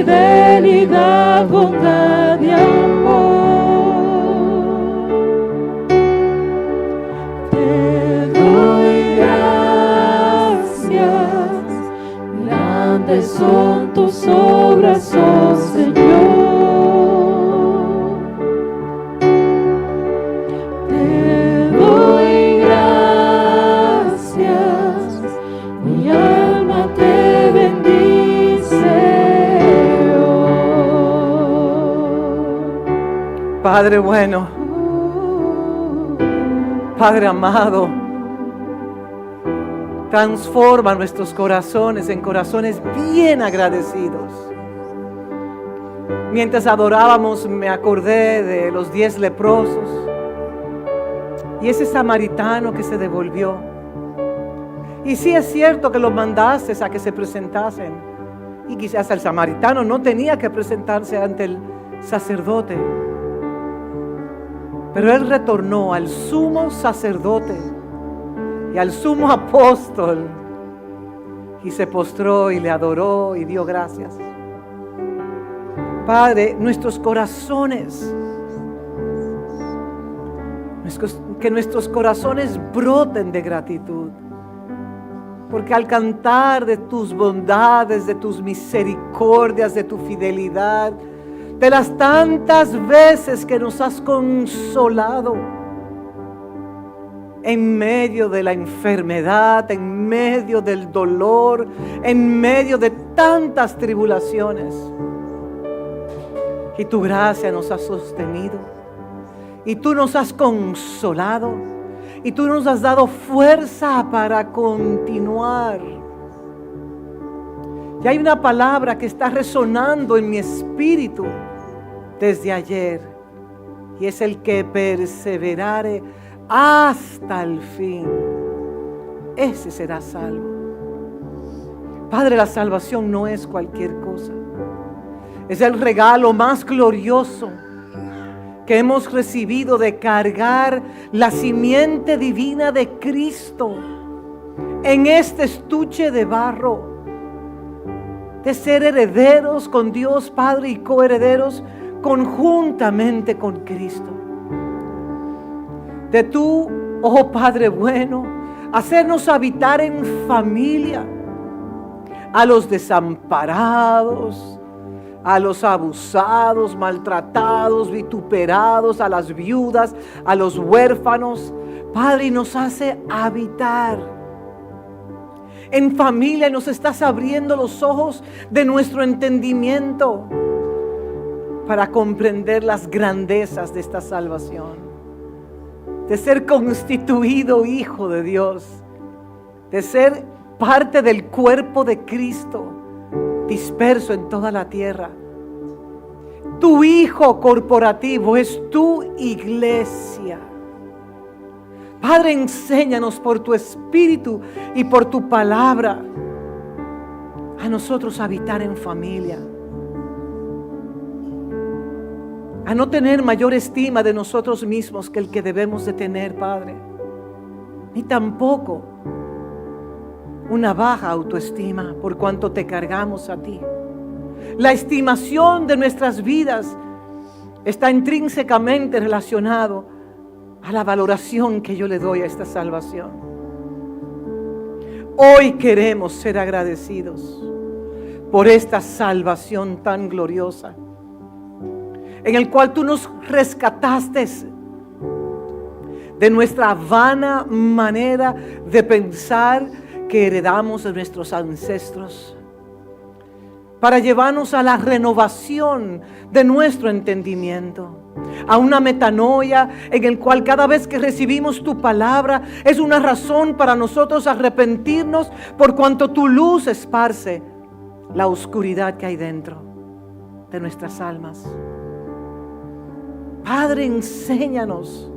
fidelidad, bondad y amor. Te doy gracias, grandes son tus obras, oh Señor. Te doy gracias, mi alma te bendice hoy. Padre bueno, Padre amado, transforma nuestros corazones en corazones bien agradecidos. Mientras adorábamos, me acordé de los 10 leprosos y ese samaritano que se devolvió. Y sí es cierto que los mandaste a que se presentasen, y quizás el samaritano no tenía que presentarse ante el sacerdote, pero él retornó al sumo sacerdote y al sumo apóstol y se postró y le adoró y dio gracias. Padre, nuestros corazones, que nuestros corazones broten de gratitud, porque al cantar de tus bondades, de tus misericordias, de tu fidelidad, de las tantas veces que nos has consolado en medio de la enfermedad, en medio del dolor, en medio de tantas tribulaciones. Y tu gracia nos ha sostenido, y tú nos has consolado, y tú nos has dado fuerza para continuar. Y hay una palabra que está resonando en mi espíritu desde ayer, y es el que perseverare hasta el fin, ese será salvo. Padre, la salvación no es cualquier cosa. Es el regalo más glorioso que hemos recibido de cargar la simiente divina de Cristo en este estuche de barro, de ser herederos con Dios Padre y coherederos conjuntamente con Cristo. De tú, oh Padre bueno, hacernos habitar en familia a los desamparados, a los abusados, maltratados, vituperados, a las viudas, a los huérfanos. Padre, y nos hace habitar en familia, y nos estás abriendo los ojos de nuestro entendimiento para comprender las grandezas de esta salvación, de ser constituido hijo de Dios, de ser parte del cuerpo de Cristo disperso en toda la tierra. Tu hijo corporativo es tu iglesia. Padre, enséñanos por tu espíritu y por tu palabra a nosotros habitar en familia, a no tener mayor estima de nosotros mismos que el que debemos de tener, Padre, ni tampoco una baja autoestima por cuanto te cargamos a ti. La estimación de nuestras vidas está intrínsecamente relacionado a la valoración que yo le doy a esta salvación. Hoy queremos ser agradecidos por esta salvación tan gloriosa, en el cual tú nos rescataste de nuestra vana manera de pensar que heredamos de nuestros ancestros, para llevarnos a la renovación de nuestro entendimiento, a una metanoia en el cual cada vez que recibimos tu palabra es una razón para nosotros arrepentirnos, por cuanto tu luz esparce la oscuridad que hay dentro de nuestras almas. Padre, enséñanos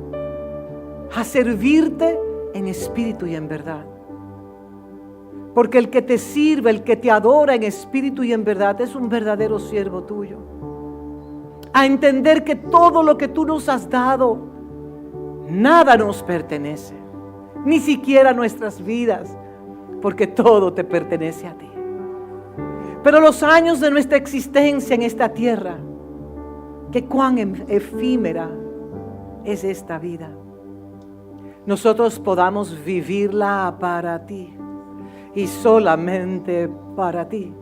a servirte en espíritu y en verdad, porque el que te sirve, el que te adora en espíritu y en verdad es un verdadero siervo tuyo. A entender que todo lo que tú nos has dado, nada nos pertenece, ni siquiera nuestras vidas, porque todo te pertenece a ti. Pero los años de nuestra existencia en esta tierra, que cuán efímera es esta vida, nosotros podamos vivirla para ti y solamente para ti,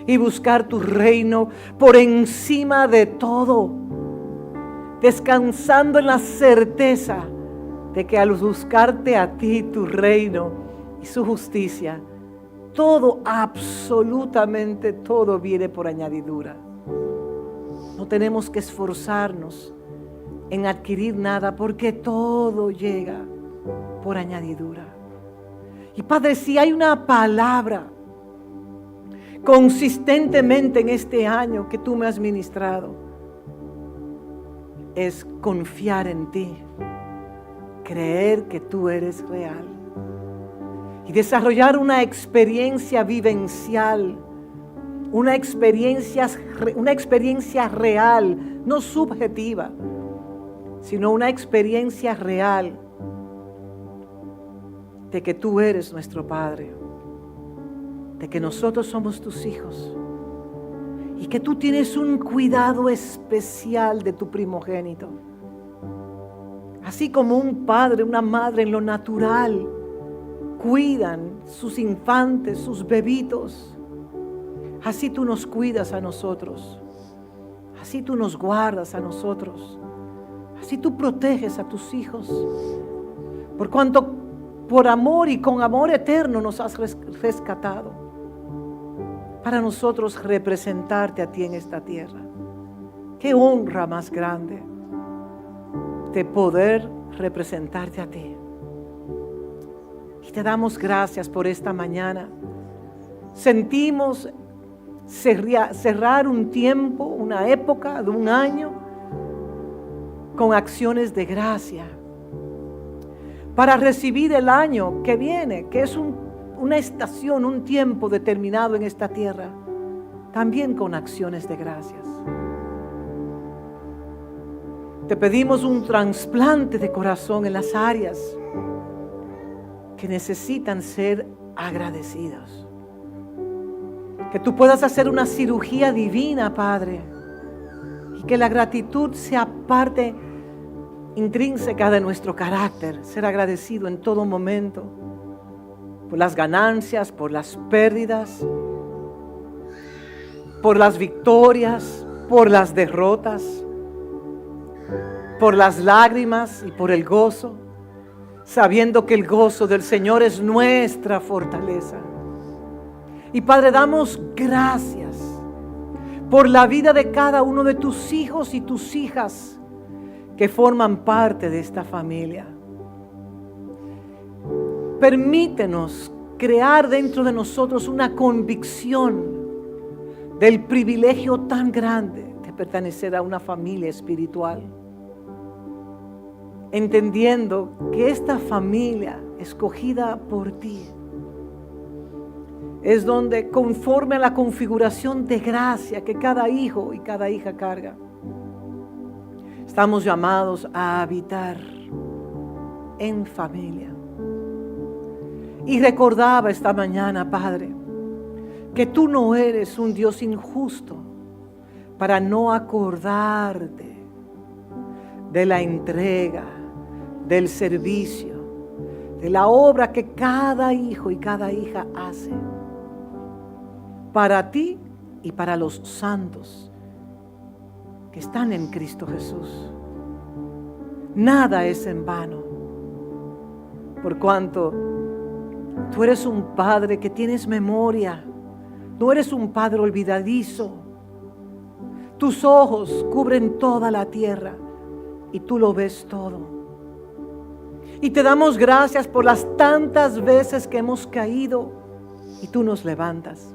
y buscar tu reino por encima de todo, descansando en la certeza de que al buscarte a ti, tu reino y su justicia, todo, absolutamente todo viene por añadidura. No tenemos que esforzarnos en adquirir nada, porque todo llega por añadidura. Y Padre, si hay una palabra consistentemente en este año que tú me has ministrado, es confiar en ti, creer que tú eres real y desarrollar una experiencia vivencial, una experiencia real, no subjetiva, sino una experiencia real de que tú eres nuestro Padre, de que nosotros somos tus hijos y que tú tienes un cuidado especial de tu primogénito. Así como un padre, una madre en lo natural cuidan sus infantes, sus bebitos, así tú nos cuidas a nosotros, así tú nos guardas a nosotros, así tú proteges a tus hijos, por cuanto por amor y con amor eterno nos has rescatado, para nosotros representarte a ti en esta tierra. Qué honra más grande de poder representarte a ti. Y te damos gracias por esta mañana. Sentimos cerrar un tiempo, una época de un año con acciones de gracia para recibir el año que viene, que es una estación, un tiempo determinado en esta tierra, también con acciones de gracias. Te pedimos un trasplante de corazón en las áreas que necesitan ser agradecidos. Que tú puedas hacer una cirugía divina, Padre, y que la gratitud sea parte intrínseca de nuestro carácter, ser agradecido en todo momento por las ganancias, por las pérdidas, por las victorias, por las derrotas, por las lágrimas y por el gozo, sabiendo que el gozo del Señor es nuestra fortaleza. Y Padre, damos gracias por la vida de cada uno de tus hijos y tus hijas que forman parte de esta familia. Permítenos crear dentro de nosotros una convicción del privilegio tan grande de pertenecer a una familia espiritual, entendiendo que esta familia escogida por ti es donde, conforme a la configuración de gracia que cada hijo y cada hija carga, estamos llamados a habitar en familia. Y recordaba esta mañana, Padre, que tú no eres un Dios injusto para no acordarte de la entrega, del servicio, de la obra que cada hijo y cada hija hace para ti y para los santos que están en Cristo Jesús. Nada es en vano, por cuanto tú eres un Padre que tienes memoria, no eres un Padre olvidadizo. Tus ojos cubren toda la tierra y tú lo ves todo. Y te damos gracias por las tantas veces que hemos caído y tú nos levantas.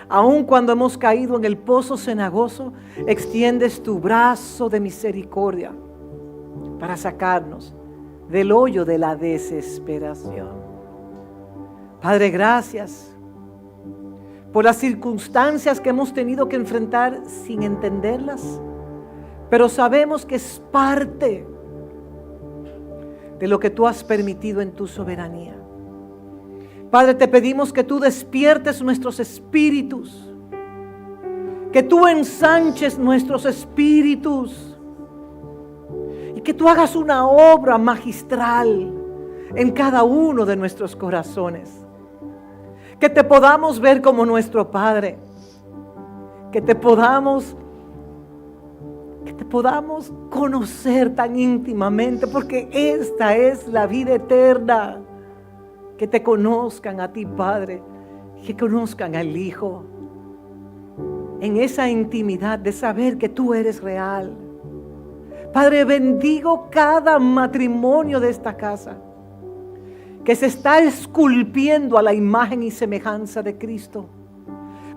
Aun cuando hemos caído en el pozo cenagoso, extiendes tu brazo de misericordia para sacarnos del hoyo de la desesperación. Padre, gracias por las circunstancias que hemos tenido que enfrentar sin entenderlas, pero sabemos que es parte de lo que tú has permitido en tu soberanía. Padre, te pedimos que tú despiertes nuestros espíritus, que tú ensanches nuestros espíritus y que tú hagas una obra magistral en cada uno de nuestros corazones. Que te podamos ver como nuestro Padre, que te podamos conocer tan íntimamente, porque esta es la vida eterna. Que te conozcan a ti, Padre, que conozcan al Hijo, en esa intimidad de saber que tú eres real. Padre, bendigo cada matrimonio de esta casa que se está esculpiendo a la imagen y semejanza de Cristo.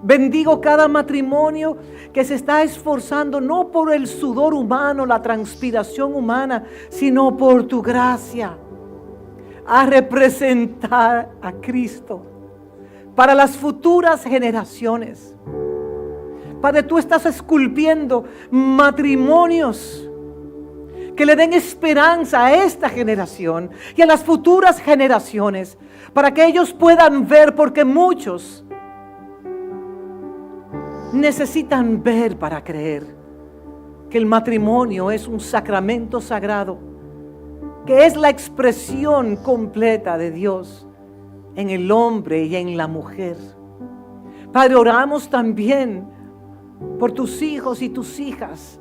Bendigo cada matrimonio que se está esforzando no por el sudor humano, la transpiración humana, sino por tu gracia, a representar a Cristo para las futuras generaciones. Padre, tú estás esculpiendo matrimonios que le den esperanza a esta generación y a las futuras generaciones, para que ellos puedan ver, porque muchos necesitan ver para creer que el matrimonio es un sacramento sagrado, que es la expresión completa de Dios en el hombre y en la mujer. Padre, oramos también por tus hijos y tus hijas,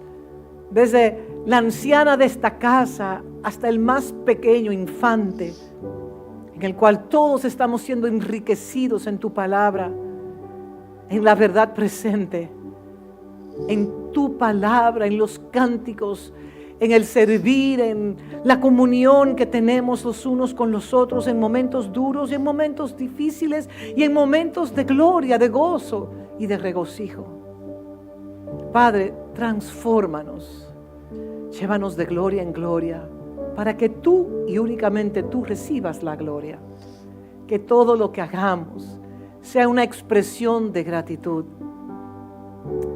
desde la anciana de esta casa hasta el más pequeño infante, en el cual todos estamos siendo enriquecidos en tu palabra, en la verdad presente, en tu palabra, en los cánticos, en el servir, en la comunión que tenemos los unos con los otros, en momentos duros y en momentos difíciles y en momentos de gloria, de gozo y de regocijo. Padre, transfórmanos, llévanos de gloria en gloria, para que tú y únicamente tú recibas la gloria. Que todo lo que hagamos sea una expresión de gratitud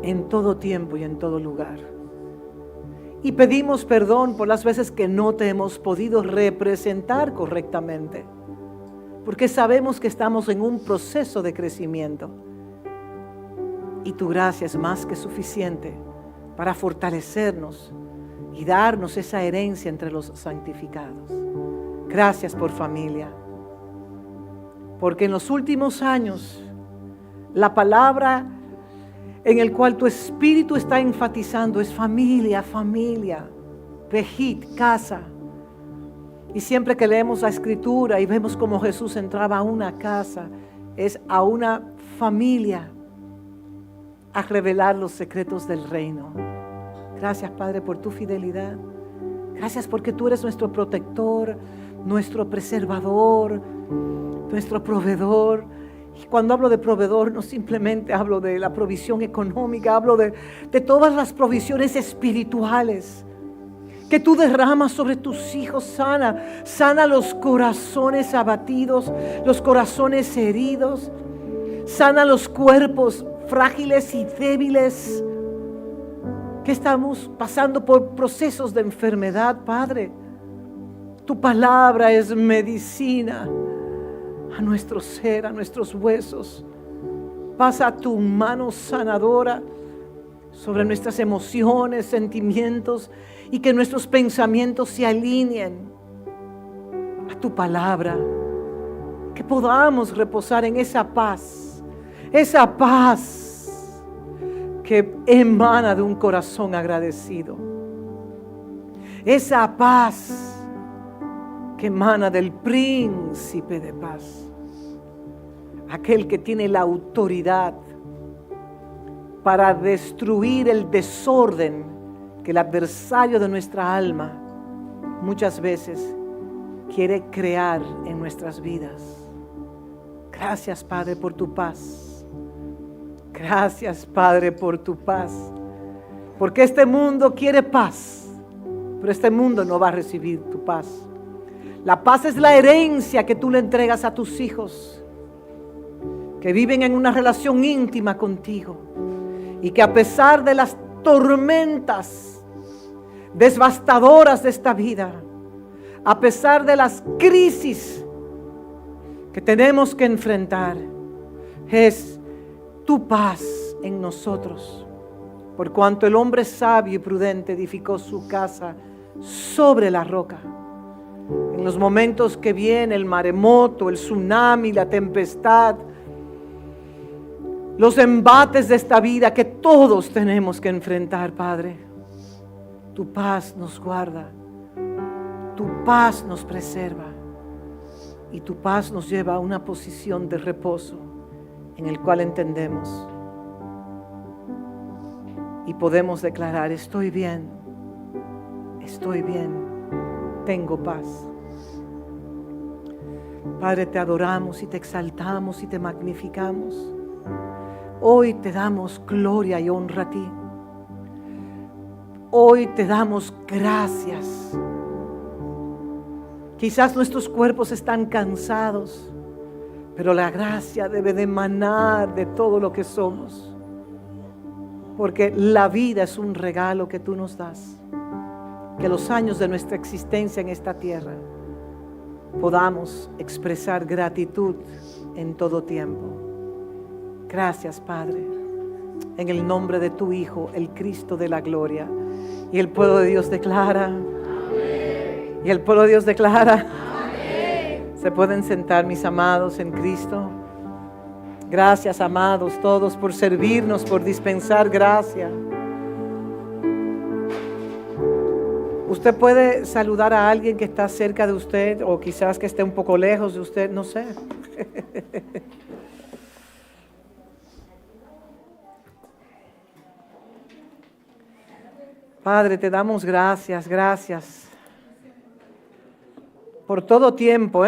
en todo tiempo y en todo lugar. Y pedimos perdón por las veces que no te hemos podido representar correctamente, porque sabemos que estamos en un proceso de crecimiento y tu gracia es más que suficiente para fortalecernos y darnos esa herencia entre los santificados. Gracias por familia, porque en los últimos años la palabra en el cual tu espíritu está enfatizando es familia, familia, Bejit, casa. Y siempre que leemos la escritura y vemos cómo Jesús entraba a una casa, es a una familia a revelar los secretos del reino. Gracias, Padre, por tu fidelidad. Gracias porque tú eres nuestro protector, nuestro preservador, nuestro proveedor. Y cuando hablo de proveedor, no simplemente hablo de la provisión económica, hablo de todas las provisiones espirituales que tú derramas sobre tus hijos. Sana los corazones abatidos, los corazones heridos. Sana los cuerpos frágiles y débiles que estamos pasando por procesos de enfermedad, Padre. Tu palabra es medicina a nuestro ser, a nuestros huesos. Pasa tu mano sanadora sobre nuestras emociones, sentimientos, y que nuestros pensamientos se alineen a tu palabra. Que podamos reposar en esa paz que emana de un corazón agradecido. Esa paz que emana del príncipe de paz, aquel que tiene la autoridad para destruir el desorden que el adversario de nuestra alma muchas veces quiere crear en nuestras vidas. Gracias, Padre, por tu paz. Gracias, Padre, por tu paz. Porque este mundo quiere paz, pero este mundo no va a recibir tu paz. La paz es la herencia que tú le entregas a tus hijos, que viven en una relación íntima contigo, y que a pesar de las tormentas devastadoras de esta vida, a pesar de las crisis que tenemos que enfrentar es tu paz en nosotros. Por cuanto el hombre sabio y prudente edificó su casa sobre la roca. En los momentos que viene el maremoto, el tsunami, la tempestad, los embates de esta vida que todos tenemos que enfrentar, Padre, tu paz nos guarda, tu paz nos preserva y tu paz nos lleva a una posición de reposo en el cual entendemos y podemos declarar: estoy bien, tengo paz. Padre, te adoramos y te exaltamos y te magnificamos. Hoy te damos gloria y honra a ti. Hoy te damos gracias. Quizás nuestros cuerpos están cansados, pero la gracia debe de emanar de todo lo que somos. Porque la vida es un regalo que tú nos das. Que los años de nuestra existencia en esta tierra podamos expresar gratitud en todo tiempo. Gracias, Padre, en el nombre de tu Hijo, el Cristo de la gloria. Y el pueblo de Dios declara. Amén. Y el pueblo de Dios declara. Amén. Se pueden sentar, mis amados en Cristo. Gracias, amados todos, por servirnos, por dispensar gracia. Usted puede saludar a alguien que está cerca de usted o quizás que esté un poco lejos de usted, no sé. Padre, te damos gracias por todo tiempo,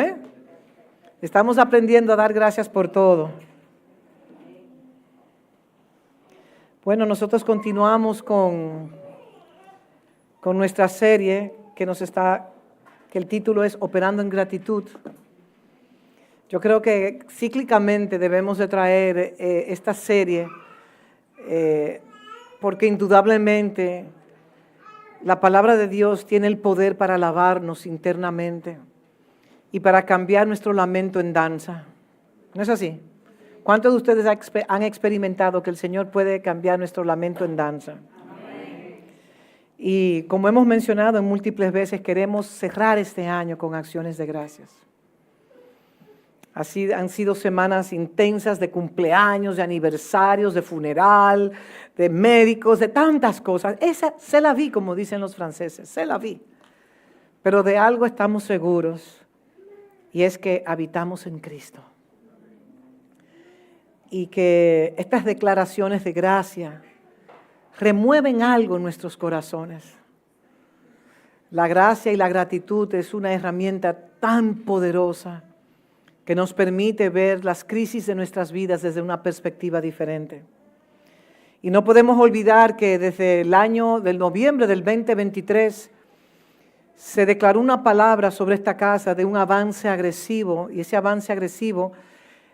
Estamos aprendiendo a dar gracias por todo. Bueno, nosotros continuamos con nuestra serie que el título es Operando en Gratitud. Yo creo que cíclicamente debemos de traer esta serie porque indudablemente la palabra de Dios tiene el poder para lavarnos internamente y para cambiar nuestro lamento en danza. ¿No es así? ¿Cuántos de ustedes han experimentado que el Señor puede cambiar nuestro lamento en danza? Amén. Y como hemos mencionado en múltiples veces, queremos cerrar este año con acciones de gracias. Así han sido semanas intensas de cumpleaños, de aniversarios, de funeral, de médicos, de tantas cosas. Esa se la vi, como dicen los franceses, se la vi. Pero de algo estamos seguros, y es que habitamos en Cristo. Y que estas declaraciones de gracia remueven algo en nuestros corazones. La gracia y la gratitud es una herramienta tan poderosa que nos permite ver las crisis de nuestras vidas desde una perspectiva diferente. Y no podemos olvidar que desde el año del noviembre del 2023 se declaró una palabra sobre esta casa de un avance agresivo, y ese avance agresivo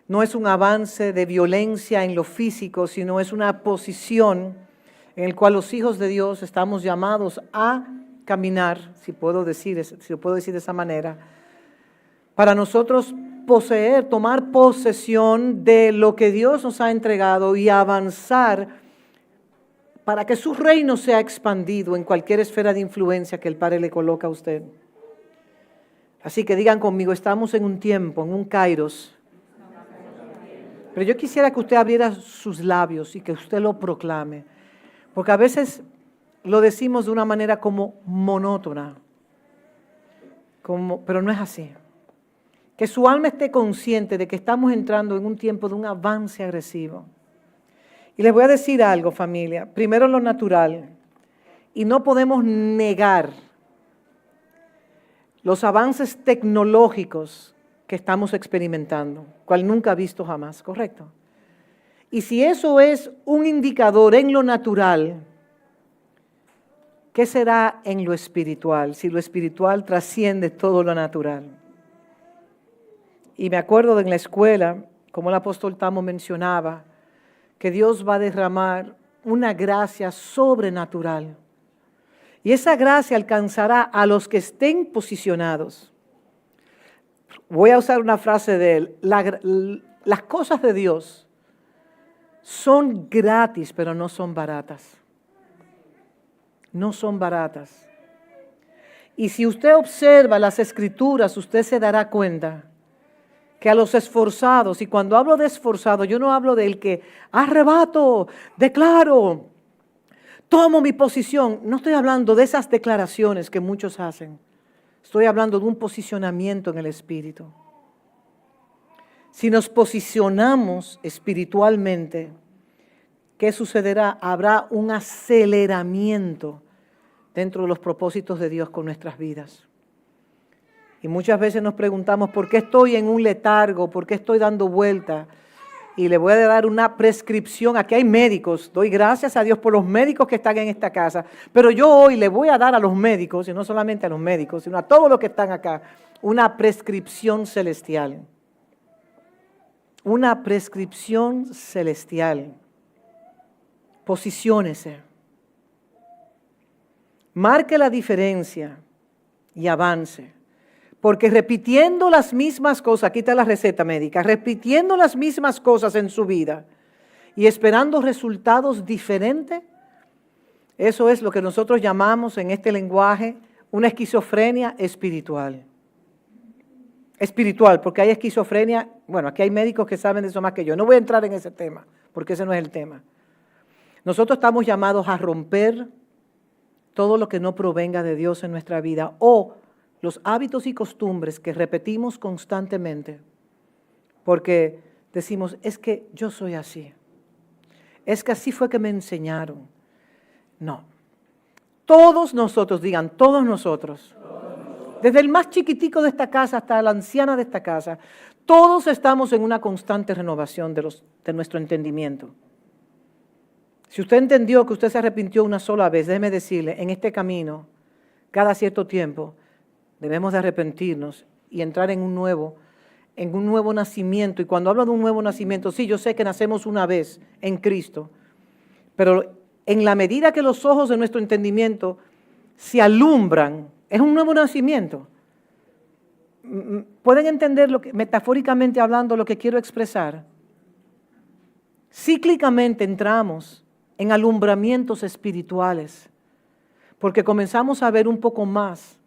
no es un avance de violencia en lo físico, sino es una posición en la cual los hijos de Dios estamos llamados a caminar, si lo puedo decir de esa manera, para nosotros tomar posesión de lo que Dios nos ha entregado y avanzar para que su reino sea expandido en cualquier esfera de influencia que el Padre le coloca a usted. Así que digan conmigo, estamos en un tiempo, en un kairos. Pero yo quisiera que usted abriera sus labios y que usted lo proclame, porque a veces lo decimos de una manera como monótona, pero no es así. Que su alma esté consciente de que estamos entrando en un tiempo de un avance agresivo. Y les voy a decir algo, familia. Primero lo natural. Y no podemos negar los avances tecnológicos que estamos experimentando, cual nunca ha visto jamás, ¿correcto? Y si eso es un indicador en lo natural, ¿qué será en lo espiritual? Si lo espiritual trasciende todo lo natural. Y me acuerdo de en la escuela, como el apóstol Tamo mencionaba, que Dios va a derramar una gracia sobrenatural. Y esa gracia alcanzará a los que estén posicionados. Voy a usar una frase de él. Las cosas de Dios son gratis, pero no son baratas. No son baratas. Y si usted observa las Escrituras, usted se dará cuenta que a los esforzados, y cuando hablo de esforzado, yo no hablo del que arrebato, declaro, tomo mi posición. No estoy hablando de esas declaraciones que muchos hacen. Estoy hablando de un posicionamiento en el Espíritu. Si nos posicionamos espiritualmente, ¿qué sucederá? Habrá un aceleramiento dentro de los propósitos de Dios con nuestras vidas. Y muchas veces nos preguntamos, ¿por qué estoy en un letargo? ¿Por qué estoy dando vuelta? Y le voy a dar una prescripción. Aquí hay médicos. Doy gracias a Dios por los médicos que están en esta casa. Pero yo hoy le voy a dar a los médicos, y no solamente a los médicos, sino a todos los que están acá, una prescripción celestial. Una prescripción celestial. Posiciónese. Marque la diferencia y avance. Porque repitiendo las mismas cosas, aquí está la receta médica, repitiendo las mismas cosas en su vida y esperando resultados diferentes, eso es lo que nosotros llamamos en este lenguaje una esquizofrenia espiritual. Espiritual, porque hay esquizofrenia, bueno, aquí hay médicos que saben de eso más que yo. No voy a entrar en ese tema, porque ese no es el tema. Nosotros estamos llamados a romper todo lo que no provenga de Dios en nuestra vida o los hábitos y costumbres que repetimos constantemente, porque decimos, es que yo soy así, es que así fue que me enseñaron. No, todos nosotros, digan, todos nosotros, desde el más chiquitico de esta casa hasta la anciana de esta casa, todos estamos en una constante renovación de nuestro entendimiento. Si usted entendió que usted se arrepintió una sola vez, déjeme decirle, en este camino, cada cierto tiempo, debemos de arrepentirnos y entrar en un nuevo nacimiento. Y cuando hablo de un nuevo nacimiento, sí, yo sé que nacemos una vez en Cristo, pero en la medida que los ojos de nuestro entendimiento se alumbran, es un nuevo nacimiento. ¿Pueden entender metafóricamente hablando lo que quiero expresar? Cíclicamente entramos en alumbramientos espirituales, porque comenzamos a ver un poco más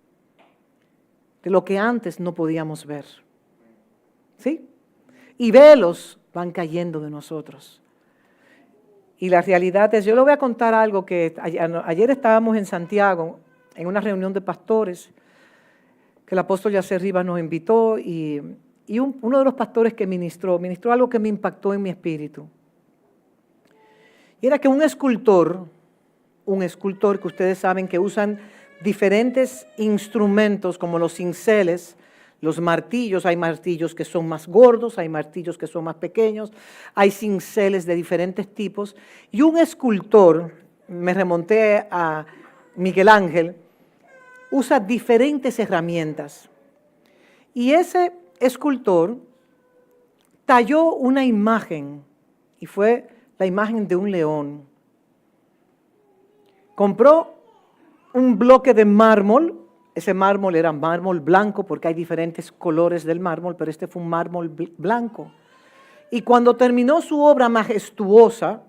de lo que antes no podíamos ver. ¿Sí? Y velos van cayendo de nosotros. Y la realidad es, yo le voy a contar algo que ayer estábamos en Santiago, en una reunión de pastores, que el apóstol Yacer Rivas nos invitó, y uno de los pastores que ministró algo que me impactó en mi espíritu. Y era que un escultor que ustedes saben que usan diferentes instrumentos como los cinceles, los martillos, hay martillos que son más gordos, hay martillos que son más pequeños, hay cinceles de diferentes tipos, y un escultor, me remonté a Miguel Ángel, usa diferentes herramientas. Y ese escultor talló una imagen, y fue la imagen de un león. Compró un bloque de mármol, ese mármol era mármol blanco porque hay diferentes colores del mármol, pero este fue un mármol blanco. Y cuando terminó su obra majestuosa,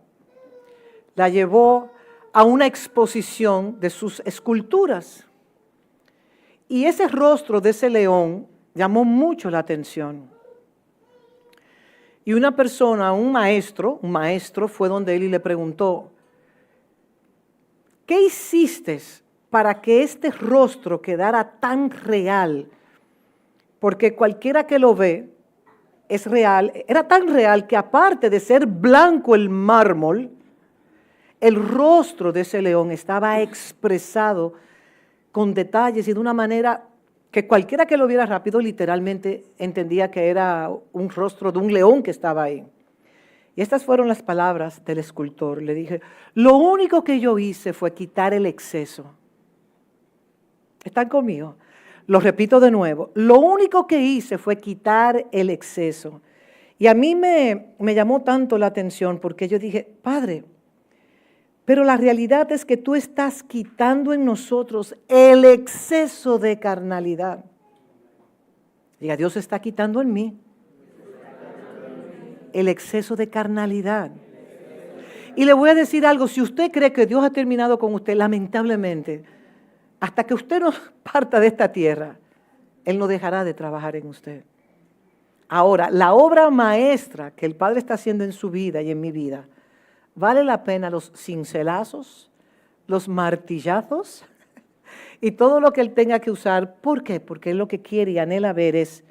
la llevó a una exposición de sus esculturas. Y ese rostro de ese león llamó mucho la atención. Y una persona, un maestro fue donde él y le preguntó, ¿qué hiciste para que este rostro quedara tan real? Porque cualquiera que lo ve es real. Era tan real que aparte de ser blanco el mármol, el rostro de ese león estaba expresado con detalles y de una manera que cualquiera que lo viera rápido literalmente entendía que era un rostro de un león que estaba ahí. Y estas fueron las palabras del escultor. Le dije, lo único que yo hice fue quitar el exceso. ¿Están conmigo? Lo repito de nuevo. Lo único que hice fue quitar el exceso. Y a mí me llamó tanto la atención porque yo dije, Padre, pero la realidad es que tú estás quitando en nosotros el exceso de carnalidad. Diga, Dios está quitando en mí el exceso de carnalidad. Y le voy a decir algo, si usted cree que Dios ha terminado con usted, lamentablemente, hasta que usted no parta de esta tierra, Él no dejará de trabajar en usted. Ahora, la obra maestra que el Padre está haciendo en su vida y en mi vida, vale la pena los cincelazos, los martillazos y todo lo que Él tenga que usar. ¿Por qué? Porque Él lo que quiere y anhela ver es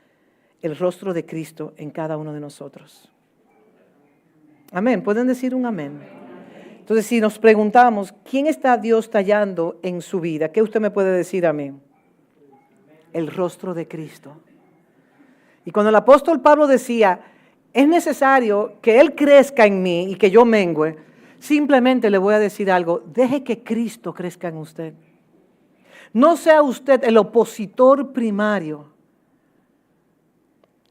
el rostro de Cristo en cada uno de nosotros. Amén. ¿Pueden decir un amén? Entonces, si nos preguntamos, ¿quién está Dios tallando en su vida? ¿Qué usted me puede decir a mí? El rostro de Cristo. Y cuando el apóstol Pablo decía, es necesario que Él crezca en mí y que yo mengüe, simplemente le voy a decir algo, deje que Cristo crezca en usted. No sea usted el opositor primario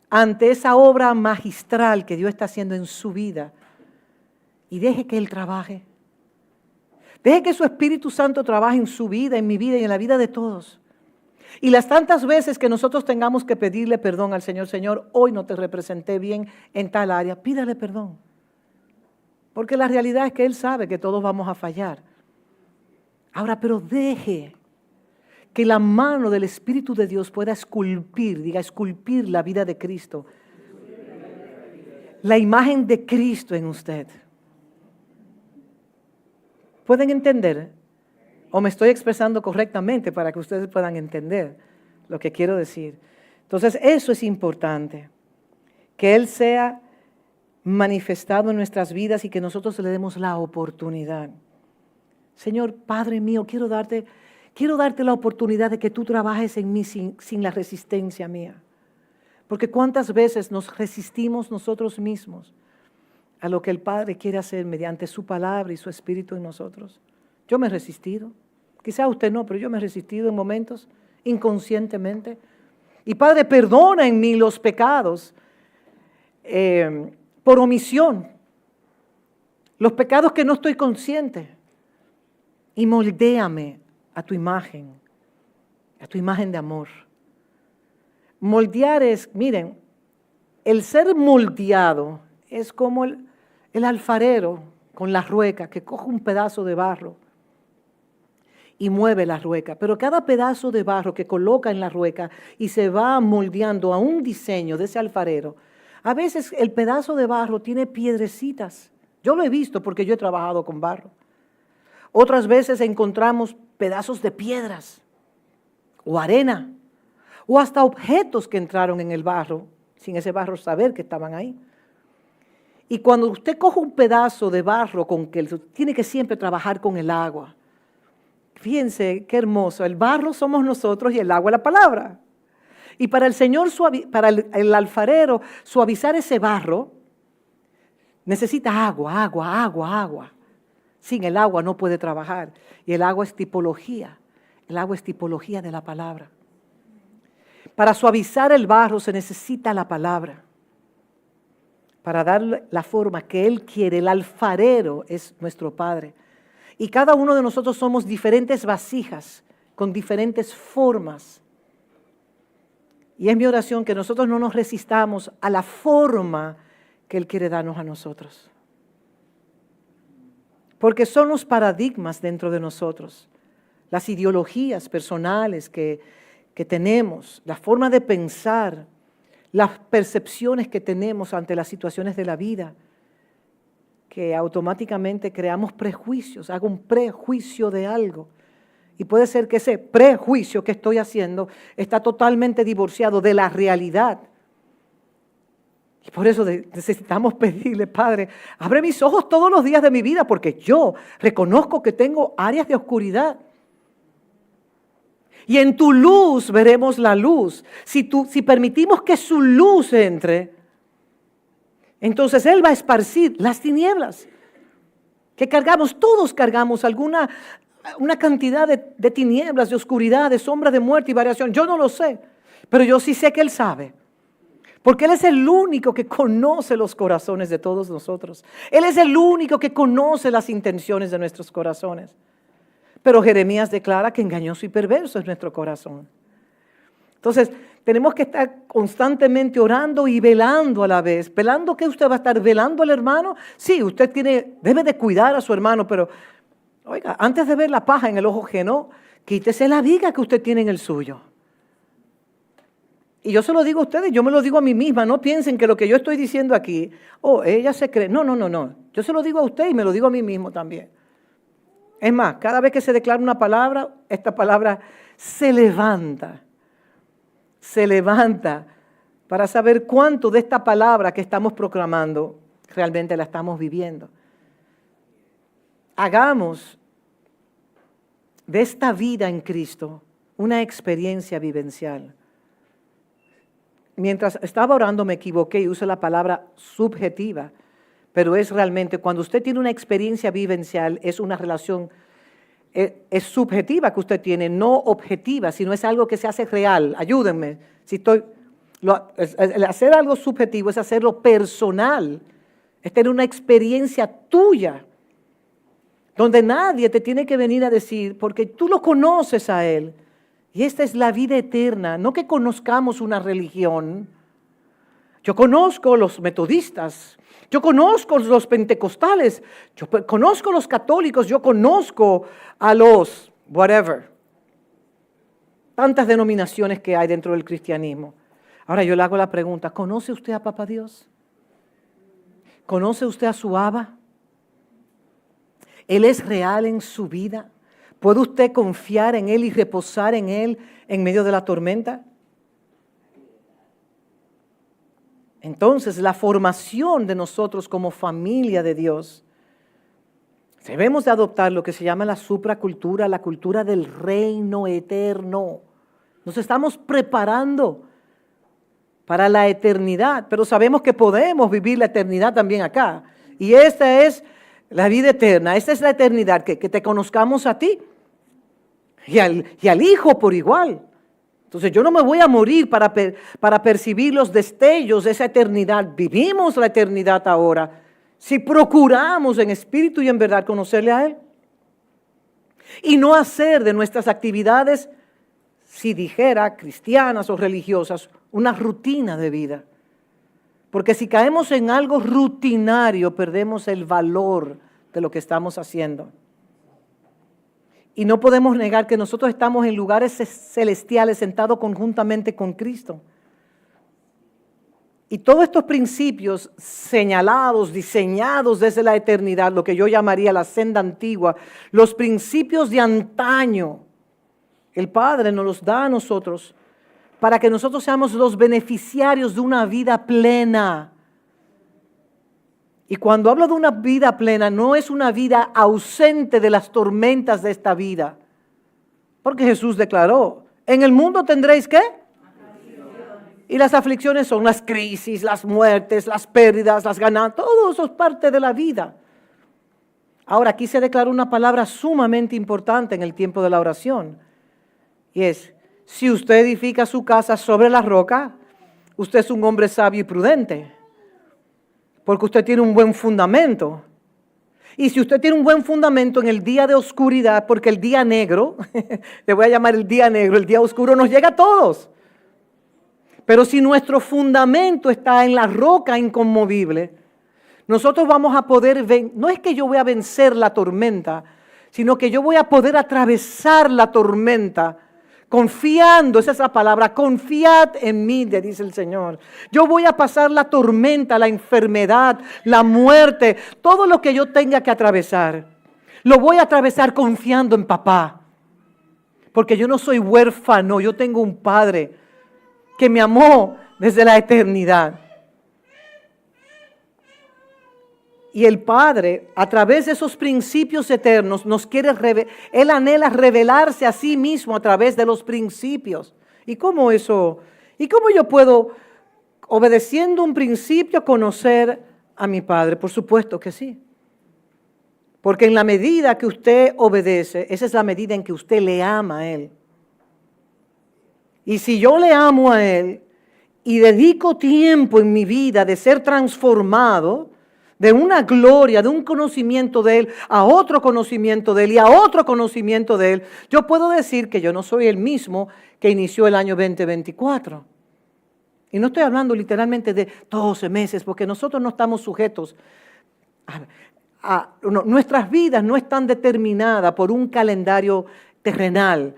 ante esa obra magistral que Dios está haciendo en su vida. Y deje que Él trabaje. Deje que su Espíritu Santo trabaje en su vida, en mi vida y en la vida de todos. Y las tantas veces que nosotros tengamos que pedirle perdón al Señor, Señor, hoy no te representé bien en tal área, pídale perdón. Porque la realidad es que Él sabe que todos vamos a fallar. Ahora, pero deje que la mano del Espíritu de Dios pueda esculpir, diga, esculpir la vida de Cristo. La imagen de Cristo en usted. ¿Pueden entender? ¿O me estoy expresando correctamente para que ustedes puedan entender lo que quiero decir? Entonces, eso es importante. Que Él sea manifestado en nuestras vidas y que nosotros le demos la oportunidad. Señor, Padre mío, quiero darte la oportunidad de que tú trabajes en mí sin la resistencia mía. Porque cuántas veces nos resistimos nosotros mismos a lo que el Padre quiere hacer mediante su palabra y su Espíritu en nosotros. Yo me he resistido, quizá usted no, pero yo me he resistido en momentos inconscientemente. Y Padre, perdona en mí los pecados por omisión, los pecados que no estoy consciente, y moldéame a tu imagen de amor. Moldear es, miren, el ser moldeado es como el alfarero con la rueca que coge un pedazo de barro y mueve la rueca, pero cada pedazo de barro que coloca en la rueca y se va moldeando a un diseño de ese alfarero, a veces el pedazo de barro tiene piedrecitas. Yo lo he visto porque yo he trabajado con barro. Otras veces encontramos pedazos de piedras o arena o hasta objetos que entraron en el barro sin ese barro saber que estaban ahí. Y cuando usted coge un pedazo de barro con que tiene que siempre trabajar con el agua. Fíjense qué hermoso, el barro somos nosotros y el agua es la palabra. Y para el Señor, para el alfarero, suavizar ese barro, necesita agua. Sin el agua no puede trabajar. Y el agua es tipología de la palabra. Para suavizar el barro se necesita la palabra. Para darle la forma que Él quiere, el alfarero es nuestro Padre. Y cada uno de nosotros somos diferentes vasijas, con diferentes formas. Y es mi oración que nosotros no nos resistamos a la forma que Él quiere darnos a nosotros. Porque son los paradigmas dentro de nosotros, las ideologías personales que tenemos, la forma de pensar, las percepciones que tenemos ante las situaciones de la vida, que automáticamente creamos prejuicios, hago un prejuicio de algo. Y puede ser que ese prejuicio que estoy haciendo está totalmente divorciado de la realidad. Y por eso necesitamos pedirle, Padre, abre mis ojos todos los días de mi vida, porque yo reconozco que tengo áreas de oscuridad. Y en tu luz veremos la luz. Si permitimos que su luz entre, entonces Él va a esparcir las tinieblas que cargamos. Todos cargamos una cantidad de tinieblas, de oscuridad, de sombra, de muerte y variación. Yo no lo sé, pero yo sí sé que Él sabe. Porque Él es el único que conoce los corazones de todos nosotros. Él es el único que conoce las intenciones de nuestros corazones. Pero Jeremías declara que engañoso y perverso es nuestro corazón. Entonces, tenemos que estar constantemente orando y velando a la vez. ¿Velando qué? ¿Usted va a estar velando al hermano? Sí, usted debe de cuidar a su hermano, pero oiga, antes de ver la paja en el ojo ajeno, quítese la viga que usted tiene en el suyo. Y yo se lo digo a ustedes, yo me lo digo a mí misma. No piensen que lo que yo estoy diciendo aquí, ella se cree. No. Yo se lo digo a usted y me lo digo a mí mismo también. Es más, cada vez que se declara una palabra, esta palabra se levanta para saber cuánto de esta palabra que estamos proclamando realmente la estamos viviendo. Hagamos de esta vida en Cristo una experiencia vivencial. Mientras estaba orando me equivoqué y usé la palabra subjetiva, pero es realmente cuando usted tiene una experiencia vivencial, es una relación, es subjetiva que usted tiene, no objetiva, sino es algo que se hace real. Ayúdenme, el hacer algo subjetivo es hacerlo personal, es tener una experiencia tuya, donde nadie te tiene que venir a decir, porque tú lo conoces a Él. Y esta es la vida eterna, no que conozcamos una religión. Yo conozco los metodistas, yo conozco los pentecostales, yo conozco los católicos, yo conozco a los whatever. Tantas denominaciones que hay dentro del cristianismo. Ahora yo le hago la pregunta, ¿conoce usted a Papá Dios? ¿Conoce usted a su Abba? ¿Él es real en su vida? ¿Puede usted confiar en Él y reposar en Él en medio de la tormenta? Entonces, la formación de nosotros como familia de Dios, debemos de adoptar lo que se llama la supracultura, la cultura del reino eterno. Nos estamos preparando para la eternidad, pero sabemos que podemos vivir la eternidad también acá. Y esta es la vida eterna, esta es la eternidad, que te conozcamos a ti y al Hijo por igual. Entonces yo no me voy a morir para percibir los destellos de esa eternidad. Vivimos la eternidad ahora si procuramos en espíritu y en verdad conocerle a Él. Y no hacer de nuestras actividades, si dijera cristianas o religiosas, una rutina de vida. Porque si caemos en algo rutinario, perdemos el valor de lo que estamos haciendo. Y no podemos negar que nosotros estamos en lugares celestiales sentados conjuntamente con Cristo. Y todos estos principios señalados, diseñados desde la eternidad, lo que yo llamaría la senda antigua, los principios de antaño, el Padre nos los da a nosotros para que nosotros seamos los beneficiarios de una vida plena. Y cuando hablo de una vida plena, no es una vida ausente de las tormentas de esta vida. Porque Jesús declaró, en el mundo tendréis ¿qué? Y las aflicciones son las crisis, las muertes, las pérdidas, las ganancias, todo eso es parte de la vida. Ahora, aquí se declara una palabra sumamente importante en el tiempo de la oración. Y es, si usted edifica su casa sobre la roca, usted es un hombre sabio y prudente. Porque usted tiene un buen fundamento. Y si usted tiene un buen fundamento en el día de oscuridad, porque el día negro, le voy a llamar el día negro, el día oscuro nos llega a todos. Pero si nuestro fundamento está en la roca inconmovible, nosotros vamos a poder, no es que yo voy a vencer la tormenta, sino que yo voy a poder atravesar la tormenta confiando, esa es la palabra, confiad en mí, le dice el Señor. Yo voy a pasar la tormenta, la enfermedad, la muerte, todo lo que yo tenga que atravesar. Lo voy a atravesar confiando en papá. Porque yo no soy huérfano, yo tengo un Padre que me amó desde la eternidad. Y el Padre, a través de esos principios eternos, nos quiere Él anhela revelarse a sí mismo a través de los principios. ¿Y cómo eso? ¿Y cómo yo puedo, obedeciendo un principio, conocer a mi Padre? Por supuesto que sí. Porque en la medida que usted obedece, esa es la medida en que usted le ama a Él. Y si yo le amo a Él y dedico tiempo en mi vida de ser transformado, de una gloria, de un conocimiento de Él, a otro conocimiento de Él y a otro conocimiento de Él, yo puedo decir que yo no soy el mismo que inició el año 2024. Y no estoy hablando literalmente de 12 meses, porque nosotros no estamos sujetos nuestras vidas no están determinadas por un calendario terrenal.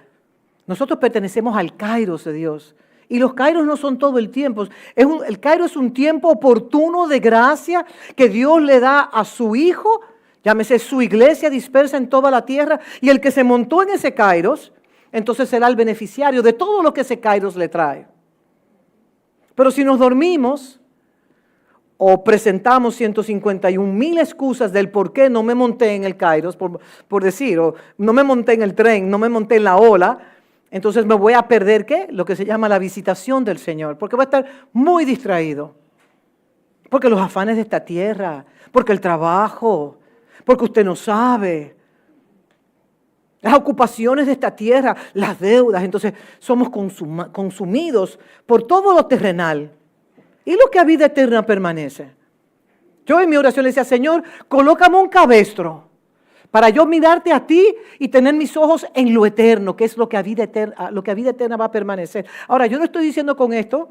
Nosotros pertenecemos al Kairos de Dios. Y los Kairos no son todo el tiempo. El Kairos es un tiempo oportuno de gracia que Dios le da a su Hijo, llámese su iglesia dispersa en toda la tierra, y el que se montó en ese Kairos, entonces será el beneficiario de todo lo que ese Kairos le trae. Pero si nos dormimos o presentamos 151,000 excusas del por qué no me monté en el Kairos, por decir, o no me monté en el tren, no me monté en la ola, entonces me voy a perder, ¿qué? Lo que se llama la visitación del Señor, porque voy a estar muy distraído. Porque los afanes de esta tierra, porque el trabajo, porque usted no sabe, las ocupaciones de esta tierra, las deudas, entonces somos consumidos por todo lo terrenal. Y lo que a vida eterna permanece. Yo en mi oración le decía, Señor, colócame un cabestro para yo mirarte a ti y tener mis ojos en lo eterno, que es lo que a vida eterna va a permanecer. Ahora, yo no estoy diciendo con esto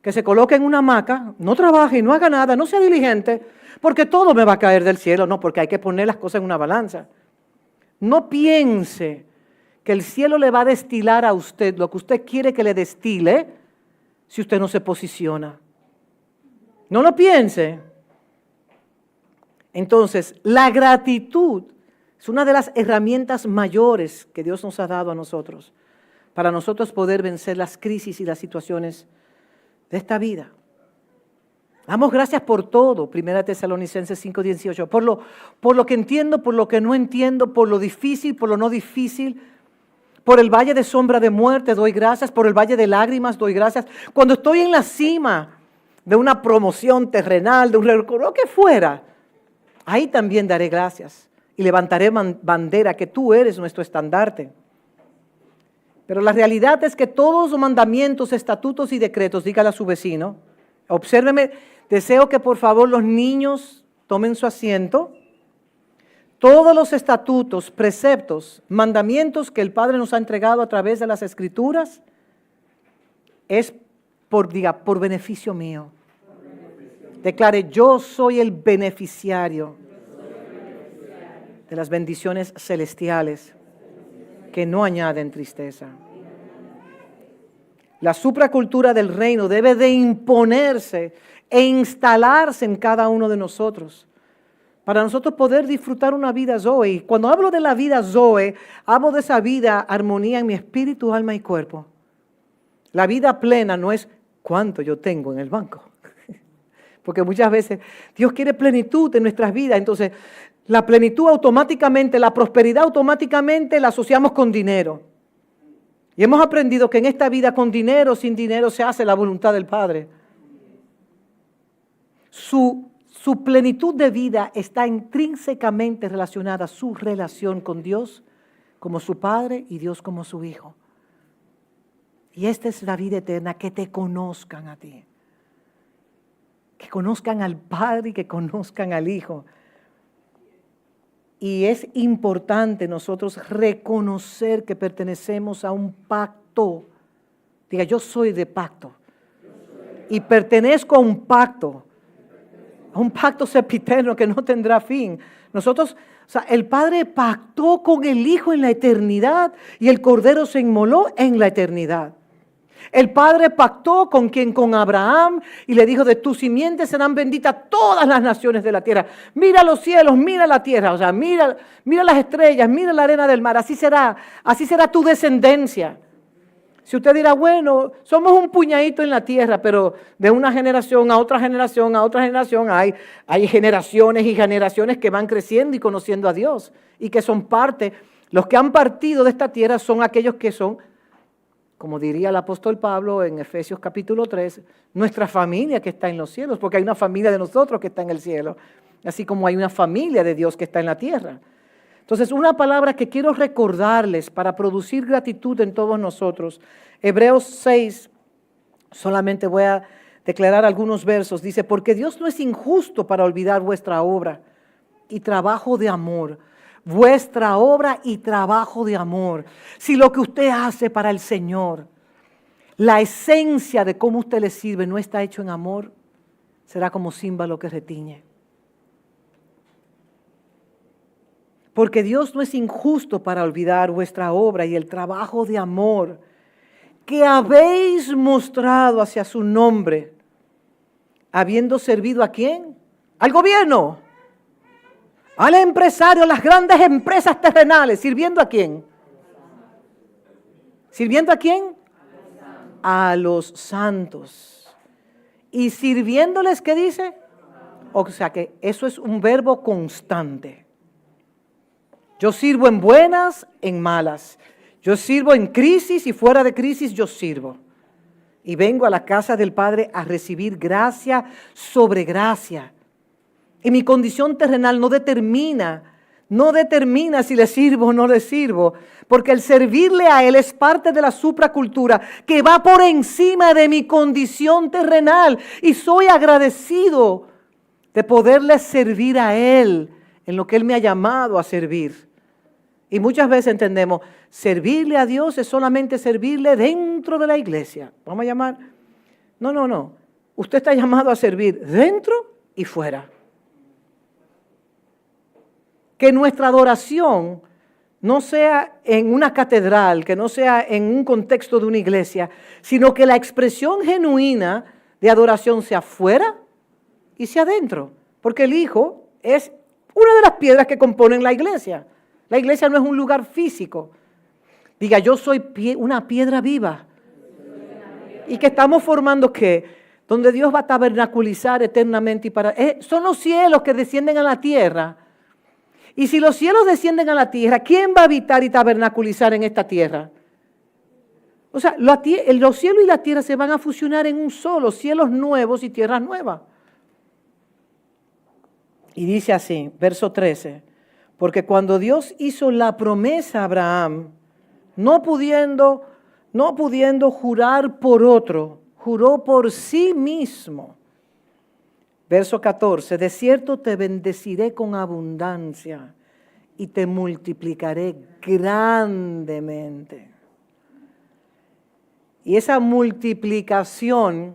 que se coloque en una hamaca, no trabaje, no haga nada, no sea diligente, porque todo me va a caer del cielo. No, porque hay que poner las cosas en una balanza. No piense que el cielo le va a destilar a usted lo que usted quiere que le destile si usted no se posiciona. No lo piense. Entonces, la gratitud es una de las herramientas mayores que Dios nos ha dado a nosotros para nosotros poder vencer las crisis y las situaciones de esta vida. Damos gracias por todo, 1 Tesalonicenses 5:18, por lo que entiendo, por lo que no entiendo, por lo difícil, por lo no difícil, por el valle de sombra de muerte doy gracias, por el valle de lágrimas doy gracias. Cuando estoy en la cima de una promoción terrenal, de lo que fuera, ahí también daré gracias y levantaré bandera que tú eres nuestro estandarte. Pero la realidad es que todos los mandamientos, estatutos y decretos, dígale a su vecino, obsérveme, deseo que por favor los niños tomen su asiento. Todos los estatutos, preceptos, mandamientos que el Padre nos ha entregado a través de las Escrituras es por beneficio mío. Declare, yo soy el beneficiario de las bendiciones celestiales que no añaden tristeza. La supracultura del reino debe de imponerse e instalarse en cada uno de nosotros para nosotros poder disfrutar una vida Zoe. Y cuando hablo de la vida Zoe, hablo de esa vida, armonía en mi espíritu, alma y cuerpo. La vida plena no es cuánto yo tengo en el banco. Porque muchas veces Dios quiere plenitud en nuestras vidas. Entonces, la plenitud automáticamente, la prosperidad automáticamente la asociamos con dinero. Y hemos aprendido que en esta vida con dinero, sin dinero, se hace la voluntad del Padre. Su plenitud de vida está intrínsecamente relacionada a su relación con Dios como su Padre y Dios como su Hijo. Y esta es la vida eterna, que te conozcan a ti. Que conozcan al Padre y que conozcan al Hijo. Y es importante nosotros reconocer que pertenecemos a un pacto. Diga, yo soy de pacto. Y pertenezco a un pacto sempiterno que no tendrá fin. Nosotros, el Padre pactó con el Hijo en la eternidad y el Cordero se inmoló en la eternidad. El Padre pactó con Abraham y le dijo, de tu simiente serán benditas todas las naciones de la tierra. Mira los cielos, mira la tierra, mira las estrellas, mira la arena del mar. Así será tu descendencia. Si usted dirá, bueno, somos un puñadito en la tierra, pero de una generación a otra generación a otra generación hay generaciones y generaciones que van creciendo y conociendo a Dios y que son parte. Los que han partido de esta tierra son aquellos que son, como diría el apóstol Pablo en Efesios capítulo 3, nuestra familia que está en los cielos, porque hay una familia de nosotros que está en el cielo, así como hay una familia de Dios que está en la tierra. Entonces, una palabra que quiero recordarles para producir gratitud en todos nosotros. Hebreos 6, solamente voy a declarar algunos versos. Dice, porque Dios no es injusto para olvidar vuestra obra y trabajo de amor. Vuestra obra y trabajo de amor. Si lo que usted hace para el Señor, la esencia de cómo usted le sirve no está hecho en amor, será como címbalo que retiñe. Porque Dios no es injusto para olvidar vuestra obra y el trabajo de amor que habéis mostrado hacia su nombre, habiendo servido ¿a quién? Al gobierno, al empresario, a las grandes empresas terrenales. ¿Sirviendo a quién? ¿Sirviendo a quién? A los santos. Y sirviéndoles, ¿qué dice? O sea que eso es un verbo constante. Yo sirvo en buenas, en malas. Yo sirvo en crisis y fuera de crisis yo sirvo. Y vengo a la casa del Padre a recibir gracia sobre gracia. Y mi condición terrenal no determina si le sirvo o no le sirvo. Porque el servirle a Él es parte de la supracultura que va por encima de mi condición terrenal. Y soy agradecido de poderle servir a Él en lo que Él me ha llamado a servir. Y muchas veces entendemos, servirle a Dios es solamente servirle dentro de la iglesia. Vamos a llamar. No. Usted está llamado a servir dentro y fuera. Que nuestra adoración no sea en una catedral, que no sea en un contexto de una iglesia, sino que la expresión genuina de adoración sea fuera y sea adentro. Porque el Hijo es una de las piedras que componen la iglesia. La iglesia no es un lugar físico. Diga, yo soy una piedra viva. ¿Y que estamos formando qué? Donde Dios va a tabernaculizar eternamente. Son los cielos que descienden a la tierra. Y si los cielos descienden a la tierra, ¿quién va a habitar y tabernaculizar en esta tierra? O sea, los cielos y la tierra se van a fusionar en un solo, cielos nuevos y tierras nuevas. Y dice así, verso 13. Porque cuando Dios hizo la promesa a Abraham, no pudiendo jurar por otro, juró por sí mismo. Verso 14, de cierto te bendeciré con abundancia y te multiplicaré grandemente. Y esa multiplicación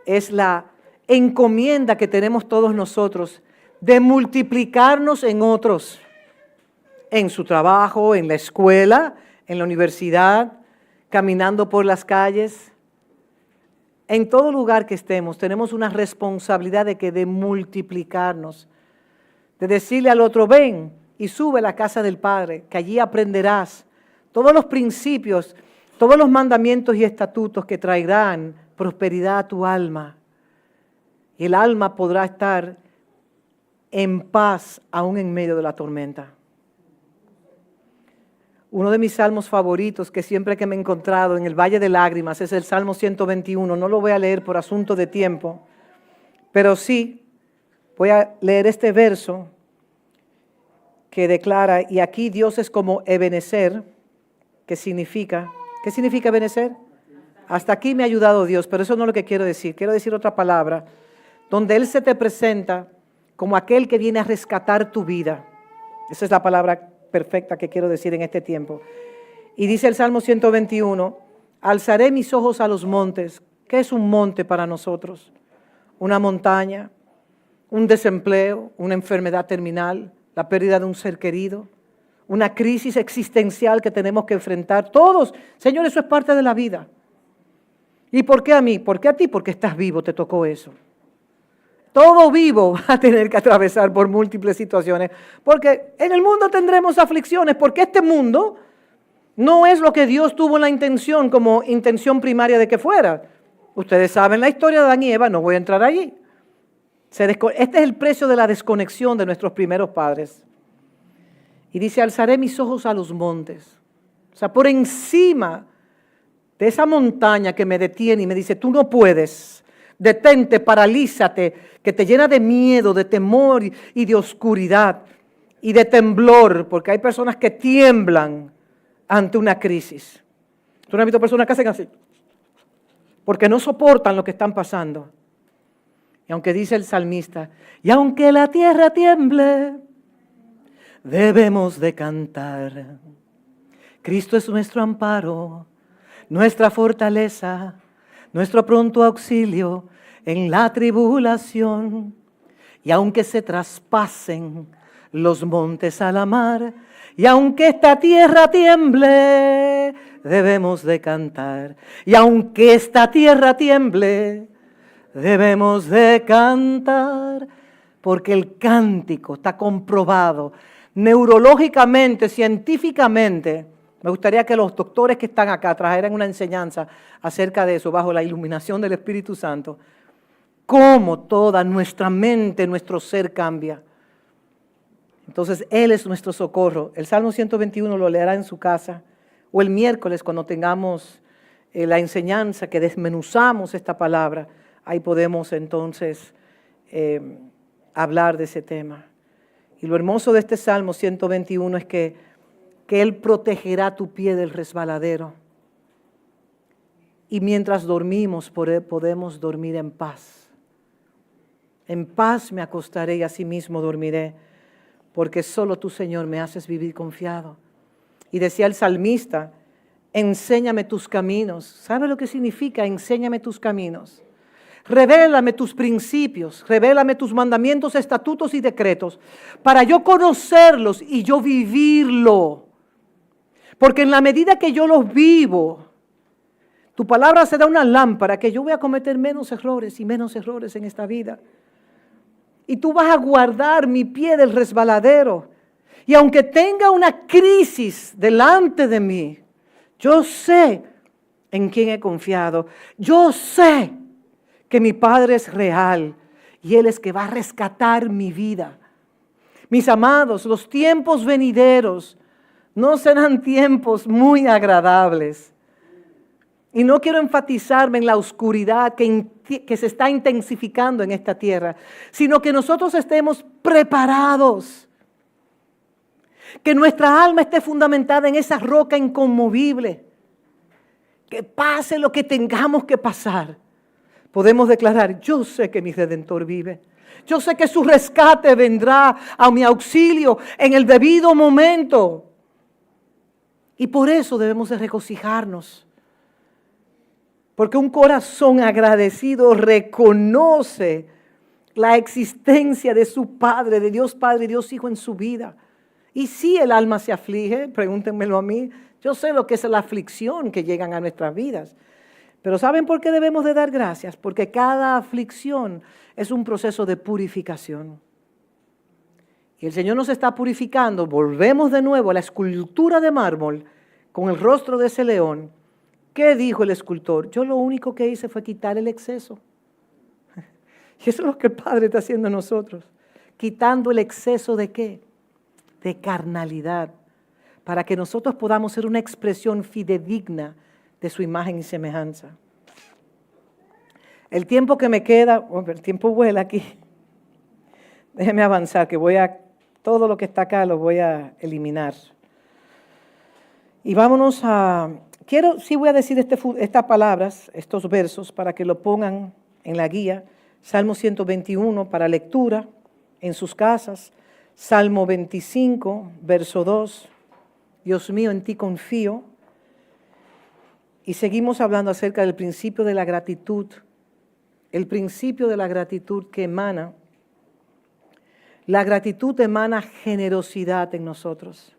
es la encomienda que tenemos todos nosotros de multiplicarnos en otros, en su trabajo, en la escuela, en la universidad, caminando por las calles. En todo lugar que estemos, tenemos una responsabilidad de multiplicarnos, de decirle al otro, ven y sube a la casa del Padre, que allí aprenderás todos los principios, todos los mandamientos y estatutos que traerán prosperidad a tu alma. Y el alma podrá estar en paz aún en medio de la tormenta. Uno de mis salmos favoritos que siempre que me he encontrado en el Valle de Lágrimas es el Salmo 121. No lo voy a leer por asunto de tiempo, pero sí voy a leer este verso que declara, y aquí Dios es como Ebenezer, ¿qué significa Ebenezer? Hasta aquí me ha ayudado Dios, pero eso no es lo que quiero decir. Quiero decir otra palabra, donde Él se te presenta como aquel que viene a rescatar tu vida. Esa es la palabra perfecta que quiero decir en este tiempo. Y dice el Salmo 121, alzaré mis ojos a los montes. ¿Qué es un monte para nosotros? Una montaña, un desempleo, una enfermedad terminal, la pérdida de un ser querido, una crisis existencial que tenemos que enfrentar. Todos, Señor, eso es parte de la vida. ¿Y por qué a mí? ¿Por qué a ti? Porque estás vivo, te tocó eso. Todo vivo va a tener que atravesar por múltiples situaciones, porque en el mundo tendremos aflicciones, porque este mundo no es lo que Dios tuvo en la intención como intención primaria de que fuera. Ustedes saben la historia de Adán y Eva, no voy a entrar allí. Este es el precio de la desconexión de nuestros primeros padres. Y dice, alzaré mis ojos a los montes. O sea, por encima de esa montaña que me detiene y me dice, tú no puedes. Detente, paralízate, que te llena de miedo, de temor y de oscuridad y de temblor, porque hay personas que tiemblan ante una crisis. ¿Tú no has visto personas que hacen así? porque no soportan lo que están pasando. Y aunque dice el salmista, y aunque la tierra tiemble, debemos de cantar. Cristo es nuestro amparo, nuestra fortaleza, nuestro pronto auxilio en la tribulación. Y aunque se traspasen los montes a la mar, y aunque esta tierra tiemble, debemos de cantar. Y aunque esta tierra tiemble, debemos de cantar, porque el cántico está comprobado neurológicamente, científicamente. Me gustaría que los doctores que están acá trajeran una enseñanza acerca de eso, bajo la iluminación del Espíritu Santo. Cómo toda nuestra mente, nuestro ser cambia. Entonces, Él es nuestro socorro. El Salmo 121 lo leerá en su casa, o el miércoles cuando tengamos la enseñanza que desmenuzamos esta palabra. Ahí podemos entonces hablar de ese tema. Y lo hermoso de este Salmo 121 es que Él protegerá tu pie del resbaladero. Y mientras dormimos podemos dormir en paz. En paz me acostaré y asimismo dormiré, porque solo tú, Señor, me haces vivir confiado. Y decía el salmista, enséñame tus caminos. ¿Sabe lo que significa? Enséñame tus caminos. Revélame tus principios, revélame tus mandamientos, estatutos y decretos, para yo conocerlos y yo vivirlo. Porque en la medida que yo los vivo, tu palabra será una lámpara que yo voy a cometer menos errores y menos errores en esta vida. Y tú vas a guardar mi pie del resbaladero. Y aunque tenga una crisis delante de mí, yo sé en quién he confiado. Yo sé que mi Padre es real y Él es que va a rescatar mi vida. Mis amados, los tiempos venideros no serán tiempos muy agradables. Y no quiero enfatizarme en la oscuridad que se está intensificando en esta tierra, sino que nosotros estemos preparados. Que nuestra alma esté fundamentada en esa roca inconmovible. Que pase lo que tengamos que pasar. Podemos declarar, yo sé que mi Redentor vive. Yo sé que su rescate vendrá a mi auxilio en el debido momento. Y por eso debemos de regocijarnos. Porque un corazón agradecido reconoce la existencia de su Padre, de Dios Padre y Dios Hijo en su vida. Y si el alma se aflige, pregúntenmelo a mí, yo sé lo que es la aflicción que llegan a nuestras vidas. Pero ¿saben por qué debemos de dar gracias? Porque cada aflicción es un proceso de purificación. Y el Señor nos está purificando. Volvemos de nuevo a la escultura de mármol con el rostro de ese león. ¿Qué dijo el escultor? Yo lo único que hice fue quitar el exceso. Y eso es lo que el Padre está haciendo en nosotros. Quitando el exceso ¿de qué? De carnalidad. Para que nosotros podamos ser una expresión fidedigna de su imagen y semejanza. El tiempo que me queda, el tiempo vuela aquí. Déjeme avanzar, que todo lo que está acá lo voy a eliminar. Y vámonos sí voy a decir estas palabras, estos versos, para que lo pongan en la guía. Salmo 121 para lectura en sus casas. Salmo 25, verso 2. Dios mío, en ti confío. Y seguimos hablando acerca del principio de la gratitud. El principio de la gratitud que emana. La gratitud emana generosidad en nosotros.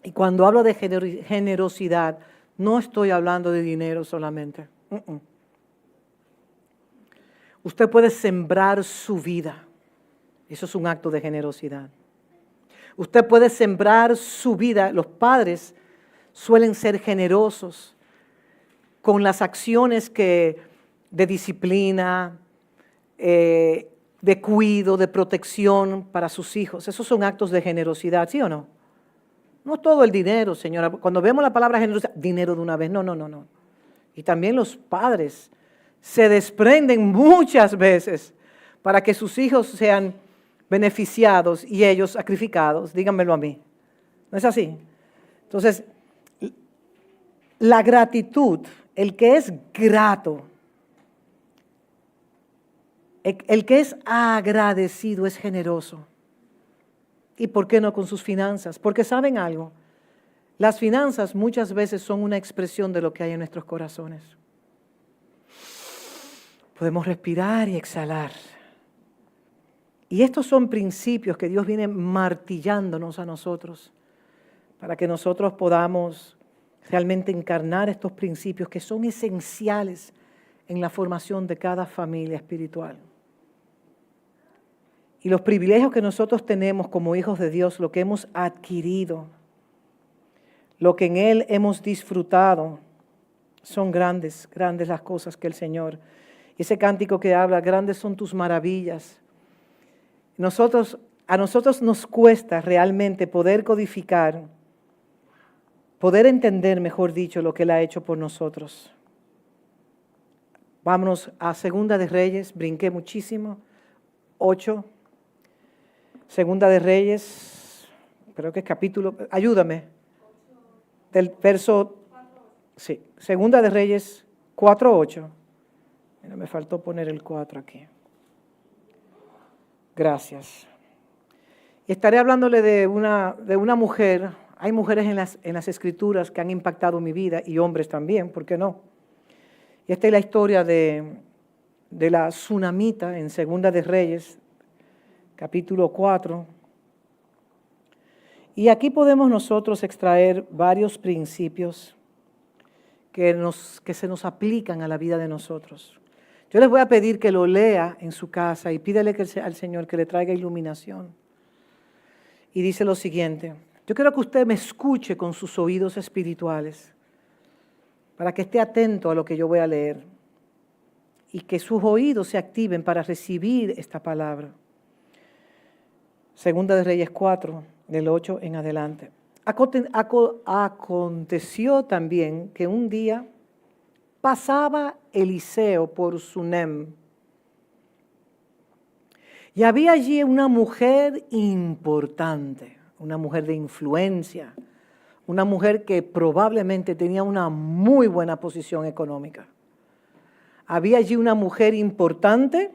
Y cuando hablo de generosidad, no estoy hablando de dinero solamente. Usted puede sembrar su vida. Eso es un acto de generosidad. Usted puede sembrar su vida. Los padres suelen ser generosos con las acciones de disciplina, de cuidado, de protección para sus hijos. Esos son actos de generosidad, ¿sí o no? No todo el dinero, señora. Cuando vemos la palabra generosidad, dinero de una vez. No. Y también los padres se desprenden muchas veces para que sus hijos sean beneficiados y ellos sacrificados. Díganmelo a mí. ¿No es así? Entonces, La gratitud, el que es grato, el que es agradecido es generoso. ¿Y por qué no con sus finanzas? Porque ¿saben algo? Las finanzas muchas veces son una expresión de lo que hay en nuestros corazones. Podemos respirar y exhalar. Y estos son principios que Dios viene martillándonos a nosotros para que nosotros podamos realmente encarnar estos principios que son esenciales en la formación de cada familia espiritual. Y los privilegios que nosotros tenemos como hijos de Dios, lo que hemos adquirido, lo que en Él hemos disfrutado, son grandes, grandes las cosas que el Señor. Ese cántico que habla, grandes son tus maravillas. A nosotros nos cuesta realmente poder codificar, poder entender, mejor dicho, lo que Él ha hecho por nosotros. Vámonos a Segunda de Reyes, brinqué muchísimo, 8. Segunda de Reyes, creo que es capítulo, ayúdame, del verso, sí, Segunda de Reyes 4:8. Mira, me faltó poner el 4 aquí. Gracias. Y estaré hablándole de una mujer. Hay mujeres en las Escrituras que han impactado mi vida y hombres también, ¿por qué no? Y esta es la historia de la Sunamita en Segunda de Reyes, capítulo 4. Y aquí podemos nosotros extraer varios principios que se nos aplican a la vida de nosotros. Yo les voy a pedir que lo lea en su casa y pídale al Señor que le traiga iluminación. Y dice lo siguiente: yo quiero que usted me escuche con sus oídos espirituales para que esté atento a lo que yo voy a leer y que sus oídos se activen para recibir esta palabra. Segunda de Reyes 4, del 8 en adelante. Aconteció también que un día pasaba Eliseo por Sunem y había allí una mujer importante, una mujer de influencia, una mujer que probablemente tenía una muy buena posición económica. Había allí una mujer importante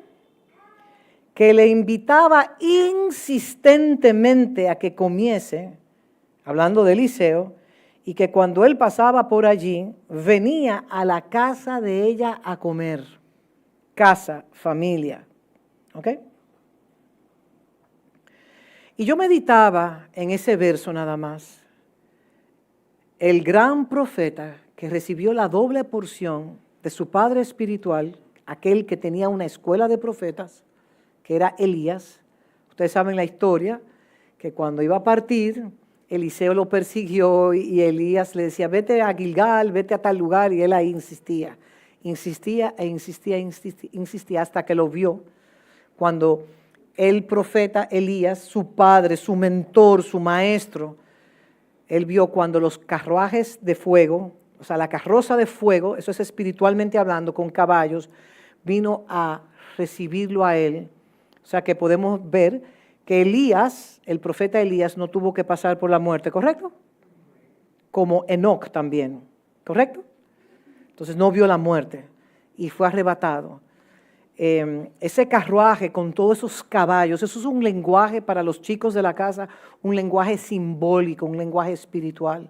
que le invitaba insistentemente a que comiese, hablando de Eliseo, y que cuando él pasaba por allí, venía a la casa de ella a comer. Casa, familia. ¿Ok? Y yo meditaba en ese verso nada más. El gran profeta que recibió la doble porción de su padre espiritual, aquel que tenía una escuela de profetas, que era Elías. Ustedes saben la historia, que cuando iba a partir, Eliseo lo persiguió y Elías le decía, vete a Gilgal, vete a tal lugar, y él ahí insistía hasta que lo vio. Cuando el profeta Elías, su padre, su mentor, su maestro, él vio cuando los carruajes de fuego, o sea, la carroza de fuego, eso es espiritualmente hablando, con caballos, vino a recibirlo a él. O sea que podemos ver que Elías, el profeta Elías, no tuvo que pasar por la muerte, ¿correcto? Como Enoc también, ¿correcto? Entonces no vio la muerte y fue arrebatado. Ese carruaje con todos esos caballos, eso es un lenguaje para los chicos de la casa, un lenguaje simbólico, un lenguaje espiritual,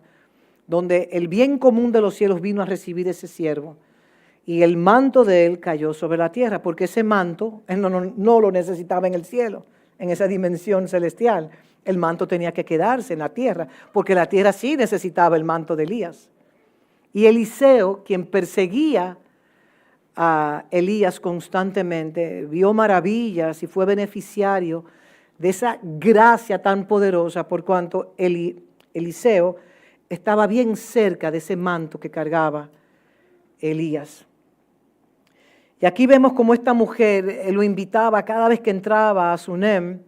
donde el bien común de los cielos vino a recibir ese siervo. Y el manto de él cayó sobre la tierra, porque ese manto él no lo necesitaba en el cielo, en esa dimensión celestial. El manto tenía que quedarse en la tierra, porque la tierra sí necesitaba el manto de Elías. Y Eliseo, quien perseguía a Elías constantemente, vio maravillas y fue beneficiario de esa gracia tan poderosa, por cuanto Eliseo estaba bien cerca de ese manto que cargaba Elías. Y aquí vemos cómo esta mujer lo invitaba cada vez que entraba a Sunem,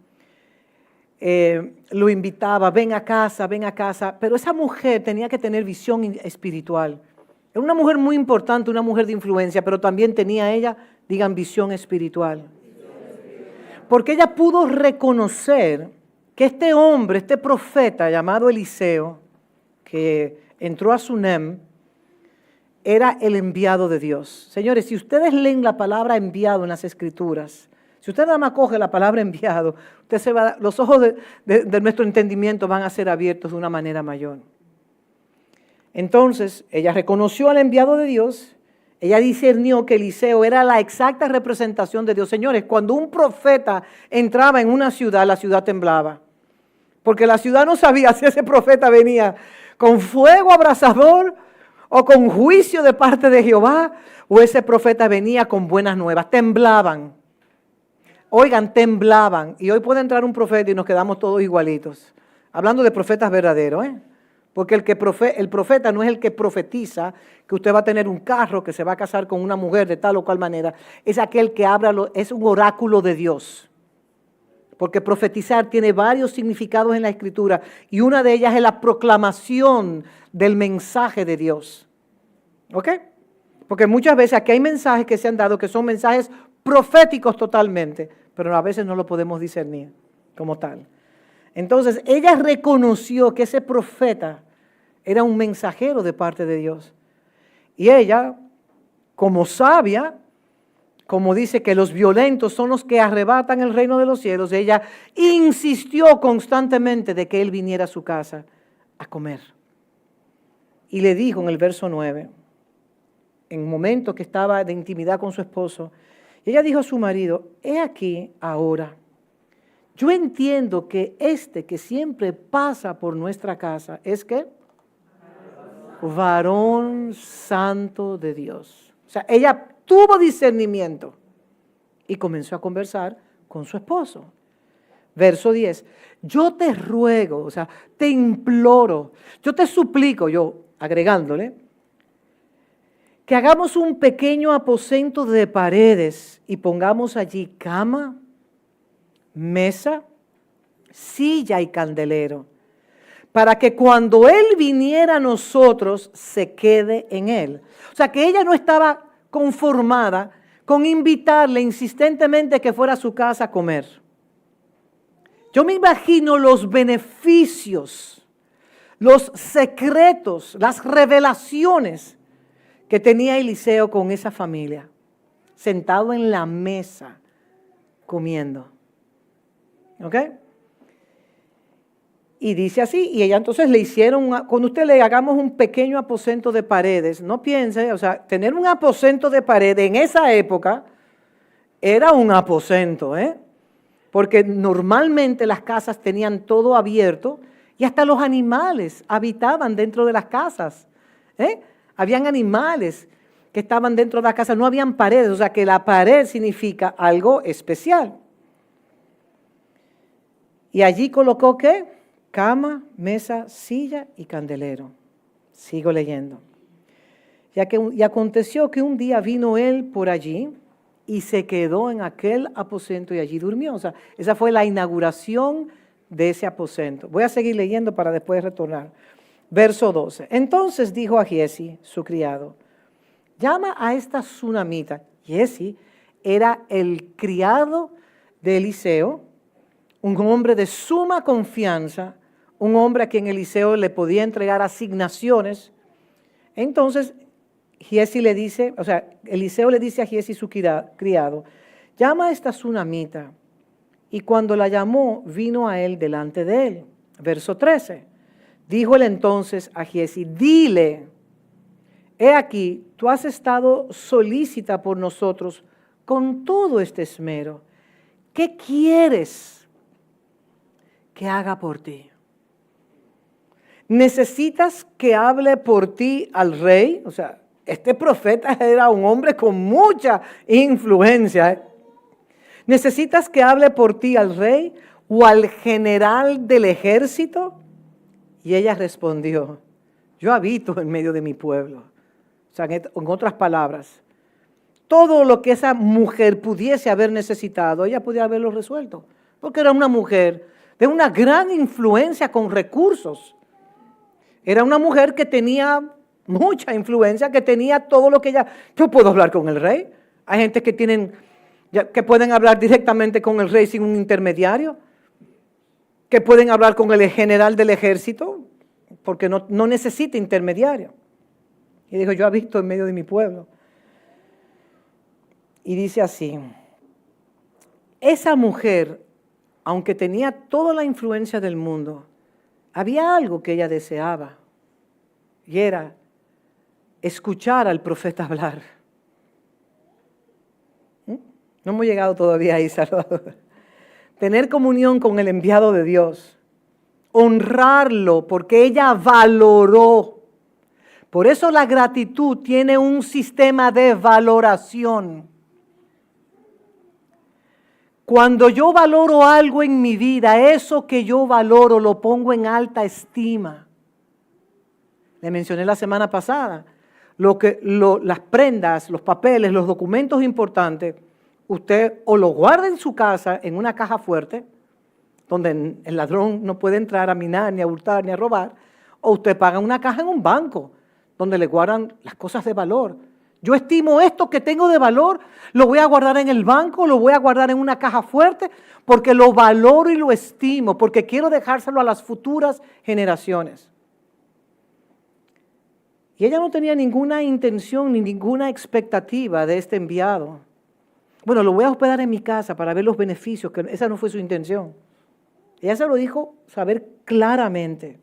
lo invitaba, ven a casa, pero esa mujer tenía que tener visión espiritual. Era una mujer muy importante, una mujer de influencia, pero también tenía ella, digan, visión espiritual. Porque ella pudo reconocer que este hombre, este profeta llamado Eliseo, que entró a Sunem, era el enviado de Dios. Señores, si ustedes leen la palabra enviado en las Escrituras, si usted nada más coge la palabra enviado, los ojos de nuestro entendimiento van a ser abiertos de una manera mayor. Entonces, ella reconoció al enviado de Dios. Ella discernió que Eliseo era la exacta representación de Dios. Señores, cuando un profeta entraba en una ciudad, la ciudad temblaba. Porque la ciudad no sabía si ese profeta venía con fuego abrasador o con juicio de parte de Jehová, o ese profeta venía con buenas nuevas. Temblaban. Oigan, temblaban. Y hoy puede entrar un profeta y nos quedamos todos igualitos. Hablando de profetas verdaderos, Porque el profeta no es el que profetiza que usted va a tener un carro, que se va a casar con una mujer de tal o cual manera. Es aquel que es un oráculo de Dios. Porque profetizar tiene varios significados en la Escritura y una de ellas es la proclamación del mensaje de Dios. ¿Ok? Porque muchas veces aquí hay mensajes que se han dado que son mensajes proféticos totalmente, pero a veces no lo podemos discernir como tal. Entonces ella reconoció que ese profeta era un mensajero de parte de Dios. Y ella, como sabia, como dice que los violentos son los que arrebatan el reino de los cielos, ella insistió constantemente de que él viniera a su casa a comer. Y le dijo en el verso 9, en un momento que estaba de intimidad con su esposo, ella dijo a su marido, he aquí ahora, yo entiendo que que siempre pasa por nuestra casa, es que varón santo de Dios. O sea, ella tuvo discernimiento y comenzó a conversar con su esposo. Verso 10, yo te ruego, o sea, te imploro, yo te suplico, yo agregándole, que hagamos un pequeño aposento de paredes y pongamos allí cama, mesa, silla y candelero, para que cuando Él viniera a nosotros se quede en Él. O sea, que ella no estaba conformada con invitarle insistentemente que fuera a su casa a comer. Yo me imagino los beneficios, los secretos, las revelaciones que tenía Eliseo con esa familia, sentado en la mesa, comiendo. ¿Ok? Y dice así, y ella entonces le hicieron, cuando usted le hagamos un pequeño aposento de paredes, no piense, o sea, tener un aposento de pared en esa época era un aposento, porque normalmente las casas tenían todo abierto y hasta los animales habitaban dentro de las casas, Habían animales que estaban dentro de la casa, no habían paredes, o sea que la pared significa algo especial. Y allí colocó ¿qué? Cama, mesa, silla y candelero. Sigo leyendo. Y aconteció que un día vino él por allí y se quedó en aquel aposento y allí durmió. O sea, esa fue la inauguración de ese aposento. Voy a seguir leyendo para después retornar. Verso 12. Entonces dijo a Giesi, su criado, llama a esta tsunamita. Giesi era el criado de Eliseo, un hombre de suma confianza, un hombre a quien Eliseo le podía entregar asignaciones. Entonces Giesi le dice, o sea, Eliseo le dice a Giesi, su criado, llama a esta tsunamita. Y cuando la llamó, vino a él delante de él. Verso 13. Dijo él entonces a Giesi, dile, he aquí, tú has estado solícita por nosotros con todo este esmero. ¿Qué quieres que haga por ti? ¿Necesitas que hable por ti al rey? O sea, este profeta era un hombre con mucha influencia. ¿Necesitas que hable por ti al rey o al general del ejército? Y ella respondió, yo habito en medio de mi pueblo. O sea, en otras palabras, todo lo que esa mujer pudiese haber necesitado, ella podía haberlo resuelto. Porque era una mujer de una gran influencia con recursos. Era una mujer que tenía mucha influencia, que tenía todo lo que ella... Yo puedo hablar con el rey. Hay gente que pueden hablar directamente con el rey sin un intermediario, que pueden hablar con el general del ejército, porque no necesita intermediario. Y dijo, yo habito en medio de mi pueblo. Y dice así, esa mujer, aunque tenía toda la influencia del mundo, había algo que ella deseaba, y era escuchar al profeta hablar. No hemos llegado todavía ahí, Salvador. Tener comunión con el enviado de Dios, honrarlo, porque ella valoró. Por eso la gratitud tiene un sistema de valoración. Cuando yo valoro algo en mi vida, eso que yo valoro lo pongo en alta estima. Le mencioné la semana pasada, las prendas, los papeles, los documentos importantes, usted o los guarda en su casa en una caja fuerte, donde el ladrón no puede entrar a minar, ni a hurtar, ni a robar, o usted paga una caja en un banco, donde le guardan las cosas de valor. Yo estimo esto que tengo de valor, lo voy a guardar en el banco, lo voy a guardar en una caja fuerte, porque lo valoro y lo estimo, porque quiero dejárselo a las futuras generaciones. Y ella no tenía ninguna intención ni ninguna expectativa de este enviado. Bueno, lo voy a hospedar en mi casa para ver los beneficios, que esa no fue su intención. Ella se lo dijo saber claramente.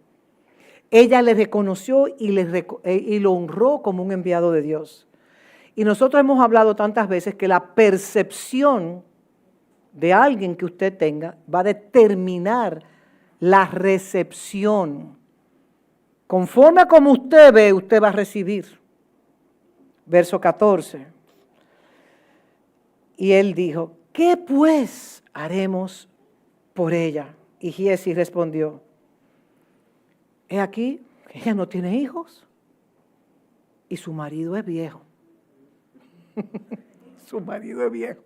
Ella le reconoció y lo honró como un enviado de Dios. Y nosotros hemos hablado tantas veces que la percepción de alguien que usted tenga va a determinar la recepción. Conforme a como usted ve, usted va a recibir. Verso 14. Y él dijo, ¿qué pues haremos por ella? Y Giezi respondió, he aquí, ella no tiene hijos y su marido es viejo. Su marido es viejo.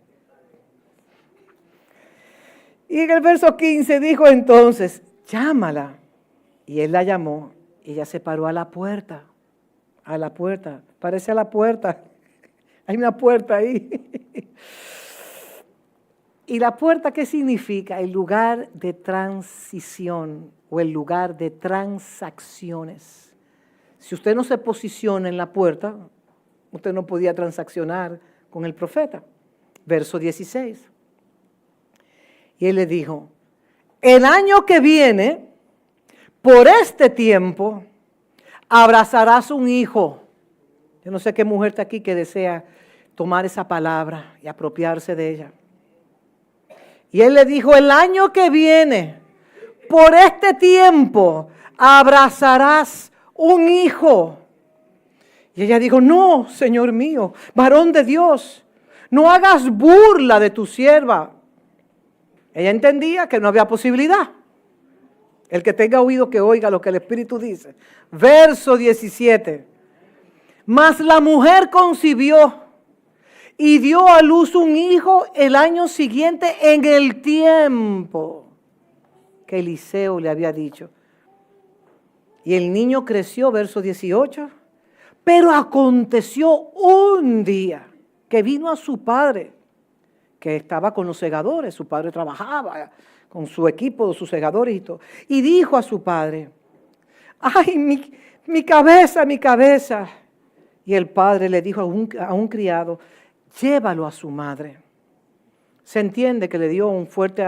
Y en el verso 15 dijo entonces, llámala. Y él la llamó. Ella se paró a la puerta. A la puerta. Parece a la puerta. Hay una puerta ahí. ¿Y la puerta qué significa? El lugar de transición o el lugar de transacciones. Si usted no se posiciona en la puerta, usted no podía transaccionar con el profeta. Verso 16. Y él le dijo, el año que viene, por este tiempo, abrazarás un hijo. Yo no sé qué mujer está aquí que desea tomar esa palabra y apropiarse de ella. Y él le dijo, el año que viene, por este tiempo, abrazarás un hijo. Y ella dijo, no, Señor mío, varón de Dios, no hagas burla de tu sierva. Ella entendía que no había posibilidad. El que tenga oído que oiga lo que el Espíritu dice. Verso 17. Mas la mujer concibió y dio a luz un hijo el año siguiente en el tiempo que Eliseo le había dicho. Y el niño creció, verso 18. Pero aconteció un día que vino a su padre, que estaba con los segadores. Su padre trabajaba con su equipo, sus segadores y todo. Y dijo a su padre, ¡ay, mi cabeza, mi cabeza! Y el padre le dijo a un criado, llévalo a su madre. Se entiende que le dio un fuerte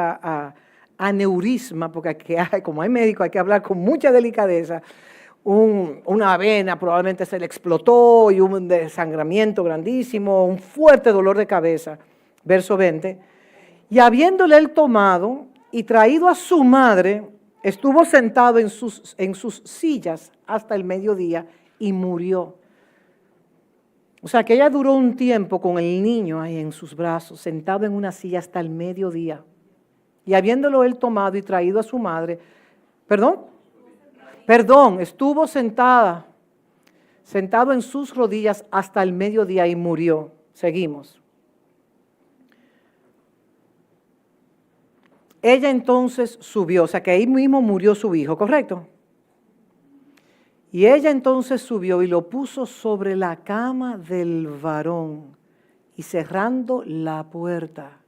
aneurisma, porque como hay médico hay que hablar con mucha delicadeza. Una vena probablemente se le explotó y hubo un desangramiento grandísimo, un fuerte dolor de cabeza. Verso 20. Y habiéndole él tomado y traído a su madre, estuvo sentado en sus sillas hasta el mediodía y murió. O sea que ella duró un tiempo con el niño ahí en sus brazos, sentado en una silla hasta el mediodía. Y habiéndolo él tomado y traído a su madre, estuvo sentado en sus rodillas hasta el mediodía y murió. Seguimos. Ella entonces subió, o sea que ahí mismo murió su hijo, ¿correcto? Y ella entonces subió y lo puso sobre la cama del varón y cerrando la puerta,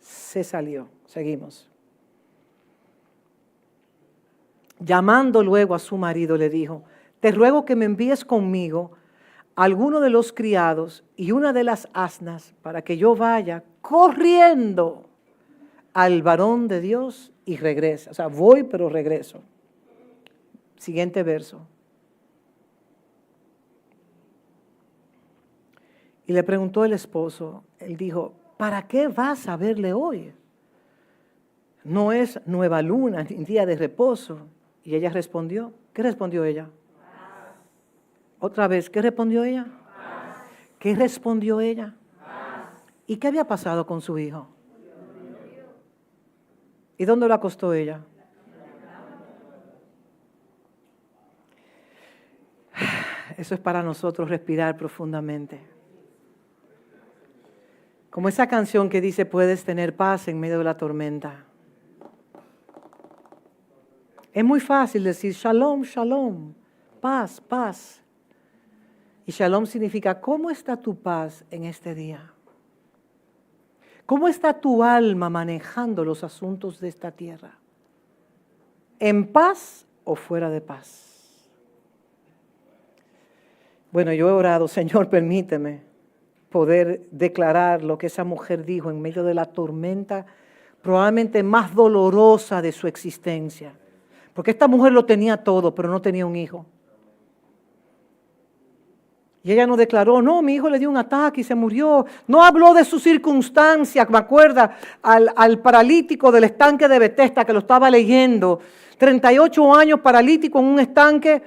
se salió. Seguimos. Llamando luego a su marido le dijo, te ruego que me envíes conmigo a alguno de los criados y una de las asnas para que yo vaya corriendo al varón de Dios y regrese. O sea, voy pero regreso. Siguiente verso. Y le preguntó el esposo, él dijo, ¿para qué vas a verle hoy? No es nueva luna ni día de reposo. Y ella respondió, ¿qué respondió ella? Paz. Otra vez, ¿qué respondió ella? Paz. ¿Qué respondió ella? Paz. ¿Y qué había pasado con su hijo? ¿Y dónde lo acostó ella? Eso es para nosotros respirar profundamente. Como esa canción que dice, puedes tener paz en medio de la tormenta. Es muy fácil decir, shalom, shalom, paz, paz. Y shalom significa, ¿cómo está tu paz en este día? ¿Cómo está tu alma manejando los asuntos de esta tierra? ¿En paz o fuera de paz? Bueno, yo he orado, Señor, permíteme poder declarar lo que esa mujer dijo en medio de la tormenta probablemente más dolorosa de su existencia. Porque esta mujer lo tenía todo, pero no tenía un hijo. Y ella no declaró, no, mi hijo le dio un ataque y se murió. No habló de sus circunstancias, me acuerda al paralítico del estanque de Betesda que lo estaba leyendo. 38 años paralítico en un estanque.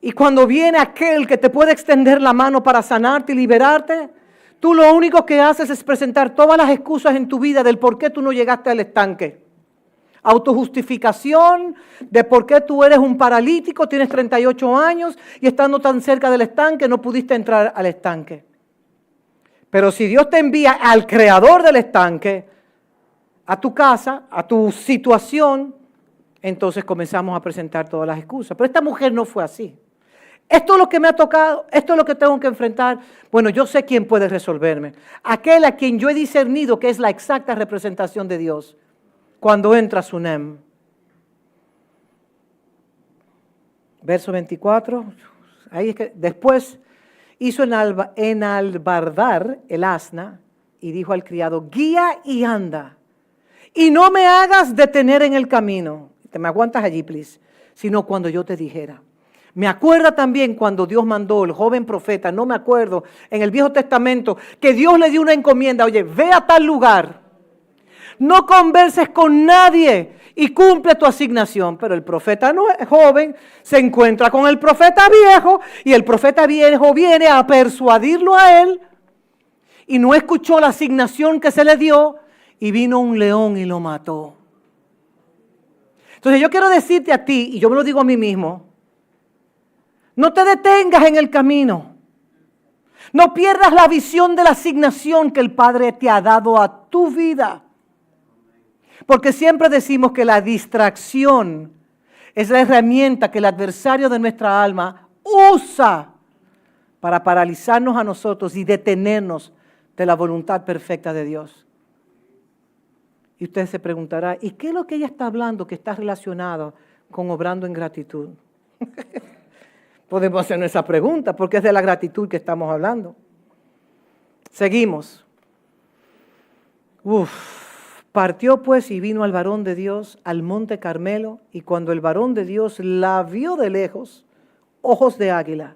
Y cuando viene aquel que te puede extender la mano para sanarte y liberarte, tú lo único que haces es presentar todas las excusas en tu vida del por qué tú no llegaste al estanque. Autojustificación de por qué tú eres un paralítico, tienes 38 años y estando tan cerca del estanque no pudiste entrar al estanque. Pero si Dios te envía al creador del estanque, a tu casa, a tu situación, entonces comenzamos a presentar todas las excusas. Pero esta mujer no fue así. Esto es lo que me ha tocado, esto es lo que tengo que enfrentar. Bueno, yo sé quién puede resolverme. Aquel a quien yo he discernido que es la exacta representación de Dios. Cuando entra Sunem. Verso 24. Ahí es que después hizo enalbardar el asna y dijo al criado, guía y anda. Y no me hagas detener en el camino. Te me aguantas allí, please. Sino cuando yo te dijera. Me acuerda también cuando Dios mandó el joven profeta, no me acuerdo, en el Viejo Testamento, que Dios le dio una encomienda. Oye, ve a tal lugar. No converses con nadie y cumple tu asignación. Pero el profeta joven se encuentra con el profeta viejo y el profeta viejo viene a persuadirlo a él y no escuchó la asignación que se le dio y vino un león y lo mató. Entonces yo quiero decirte a ti, y yo me lo digo a mí mismo, no te detengas en el camino. No pierdas la visión de la asignación que el Padre te ha dado a tu vida. Porque siempre decimos que la distracción es la herramienta que el adversario de nuestra alma usa para paralizarnos a nosotros y detenernos de la voluntad perfecta de Dios. Y usted se preguntará, ¿y qué es lo que ella está hablando que está relacionado con obrando en gratitud? Podemos hacernos esa pregunta porque es de la gratitud que estamos hablando. Seguimos. Partió pues y vino al varón de Dios al monte Carmelo, y cuando el varón de Dios la vio de lejos, ojos de águila,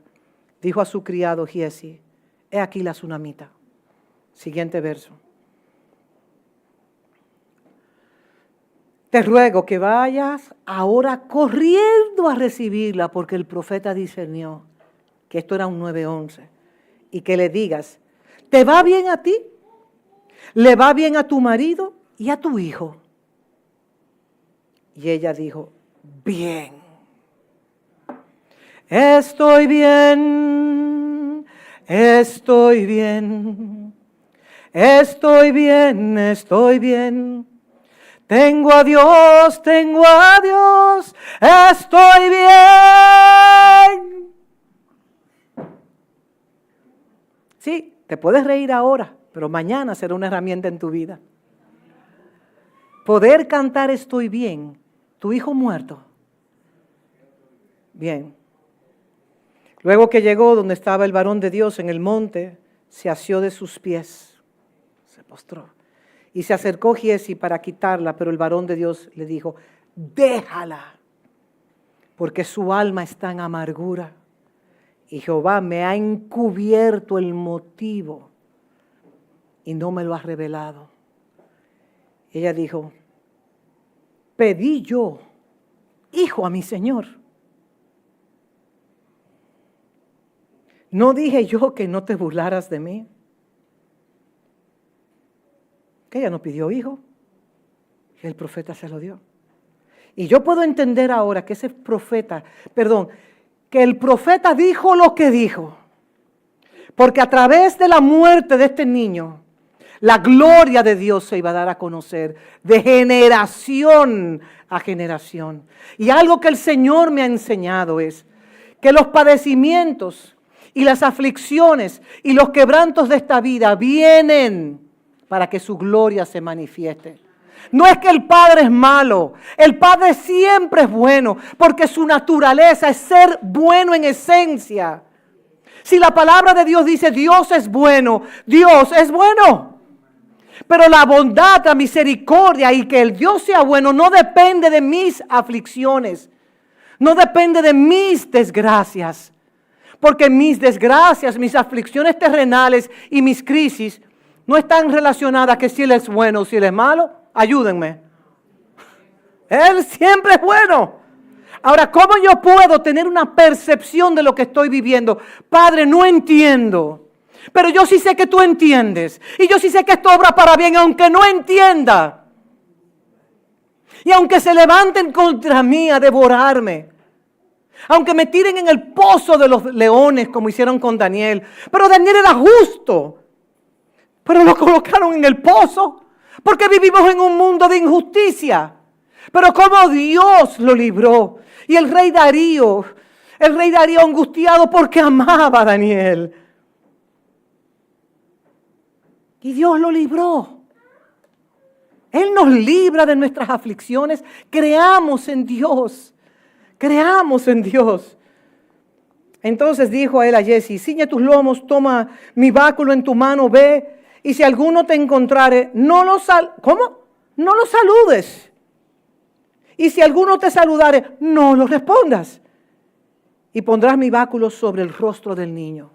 dijo a su criado Giezi, he aquí la tsunamita. Siguiente verso. Te ruego que vayas ahora corriendo a recibirla, porque el profeta discernió que esto era un 9:11, y que le digas, ¿te va bien a ti? ¿Le va bien a tu marido y a tu hijo? Y ella dijo, bien. Estoy bien, estoy bien, estoy bien, estoy bien. Tengo a Dios, estoy bien. Sí, te puedes reír ahora, pero mañana será una herramienta en tu vida. Poder cantar estoy bien, tu hijo muerto. Bien. Luego que llegó donde estaba el varón de Dios en el monte, se asió de sus pies, se postró. Y se acercó Giezi para quitarla, pero el varón de Dios le dijo, déjala, porque su alma está en amargura. Y Jehová me ha encubierto el motivo y no me lo ha revelado. Ella dijo, pedí yo hijo a mi Señor. ¿No dije yo que no te burlaras de mí? Que ella no pidió hijo, y el profeta se lo dio. Y yo puedo entender ahora que ese profeta, que el profeta dijo lo que dijo, porque a través de la muerte de este niño, la gloria de Dios se iba a dar a conocer de generación a generación. Y algo que el Señor me ha enseñado es que los padecimientos y las aflicciones y los quebrantos de esta vida vienen para que su gloria se manifieste. No es que el Padre es malo, el Padre siempre es bueno, porque su naturaleza es ser bueno en esencia. Si la palabra de Dios dice Dios es bueno, Dios es bueno. Pero la bondad, la misericordia y que el Dios sea bueno no depende de mis aflicciones, no depende de mis desgracias. Porque mis desgracias, mis aflicciones terrenales y mis crisis no están relacionadas que si Él es bueno o si Él es malo. Ayúdenme. Él siempre es bueno. Ahora, ¿cómo yo puedo tener una percepción de lo que estoy viviendo? Padre, no entiendo. Pero yo sí sé que tú entiendes. Y yo sí sé que esto obra para bien, aunque no entienda. Y aunque se levanten contra mí a devorarme. Aunque me tiren en el pozo de los leones, como hicieron con Daniel. Pero Daniel era justo. Pero lo colocaron en el pozo. Porque vivimos en un mundo de injusticia. Pero como Dios lo libró. Y el rey Darío angustiado porque amaba a Daniel. Y Dios lo libró. Él nos libra de nuestras aflicciones. Creamos en Dios. Creamos en Dios. Entonces dijo a él a Giezi, ciñe tus lomos, toma mi báculo en tu mano, ve. Y si alguno te encontrare, no lo saludes. Y si alguno te saludare, no lo respondas. Y pondrás mi báculo sobre el rostro del niño.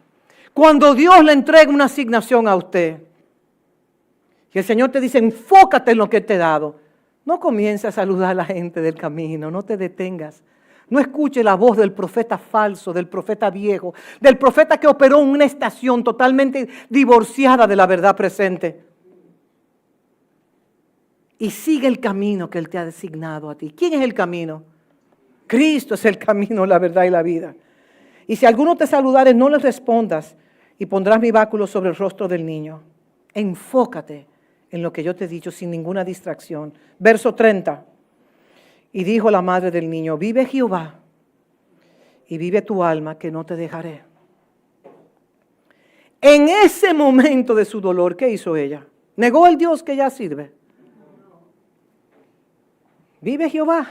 Cuando Dios le entrega una asignación a usted, y el Señor te dice, enfócate en lo que te he dado. No comiences a saludar a la gente del camino, no te detengas. No escuche la voz del profeta falso, del profeta viejo, del profeta que operó en una estación totalmente divorciada de la verdad presente. Y sigue el camino que Él te ha designado a ti. ¿Quién es el camino? Cristo es el camino, la verdad y la vida. Y si alguno te saludare, no le respondas y pondrás mi báculo sobre el rostro del niño. Enfócate en lo que yo te he dicho sin ninguna distracción. Verso 30. Y dijo la madre del niño, vive Jehová y vive tu alma que no te dejaré. En ese momento de su dolor, ¿qué hizo ella? ¿Negó al Dios que ella sirve? Vive Jehová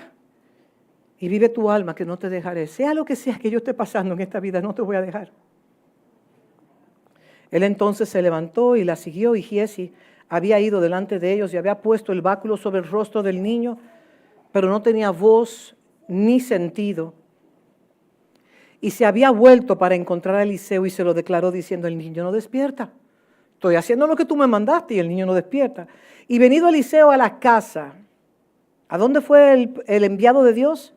y vive tu alma que no te dejaré. Sea lo que sea que yo esté pasando en esta vida, no te voy a dejar. Él entonces se levantó y la siguió y Giezi había ido delante de ellos y había puesto el báculo sobre el rostro del niño, pero no tenía voz ni sentido. Y se había vuelto para encontrar a Eliseo y se lo declaró diciendo, el niño no despierta. Estoy haciendo lo que tú me mandaste y el niño no despierta. Y venido Eliseo a la casa, ¿a dónde fue el enviado de Dios?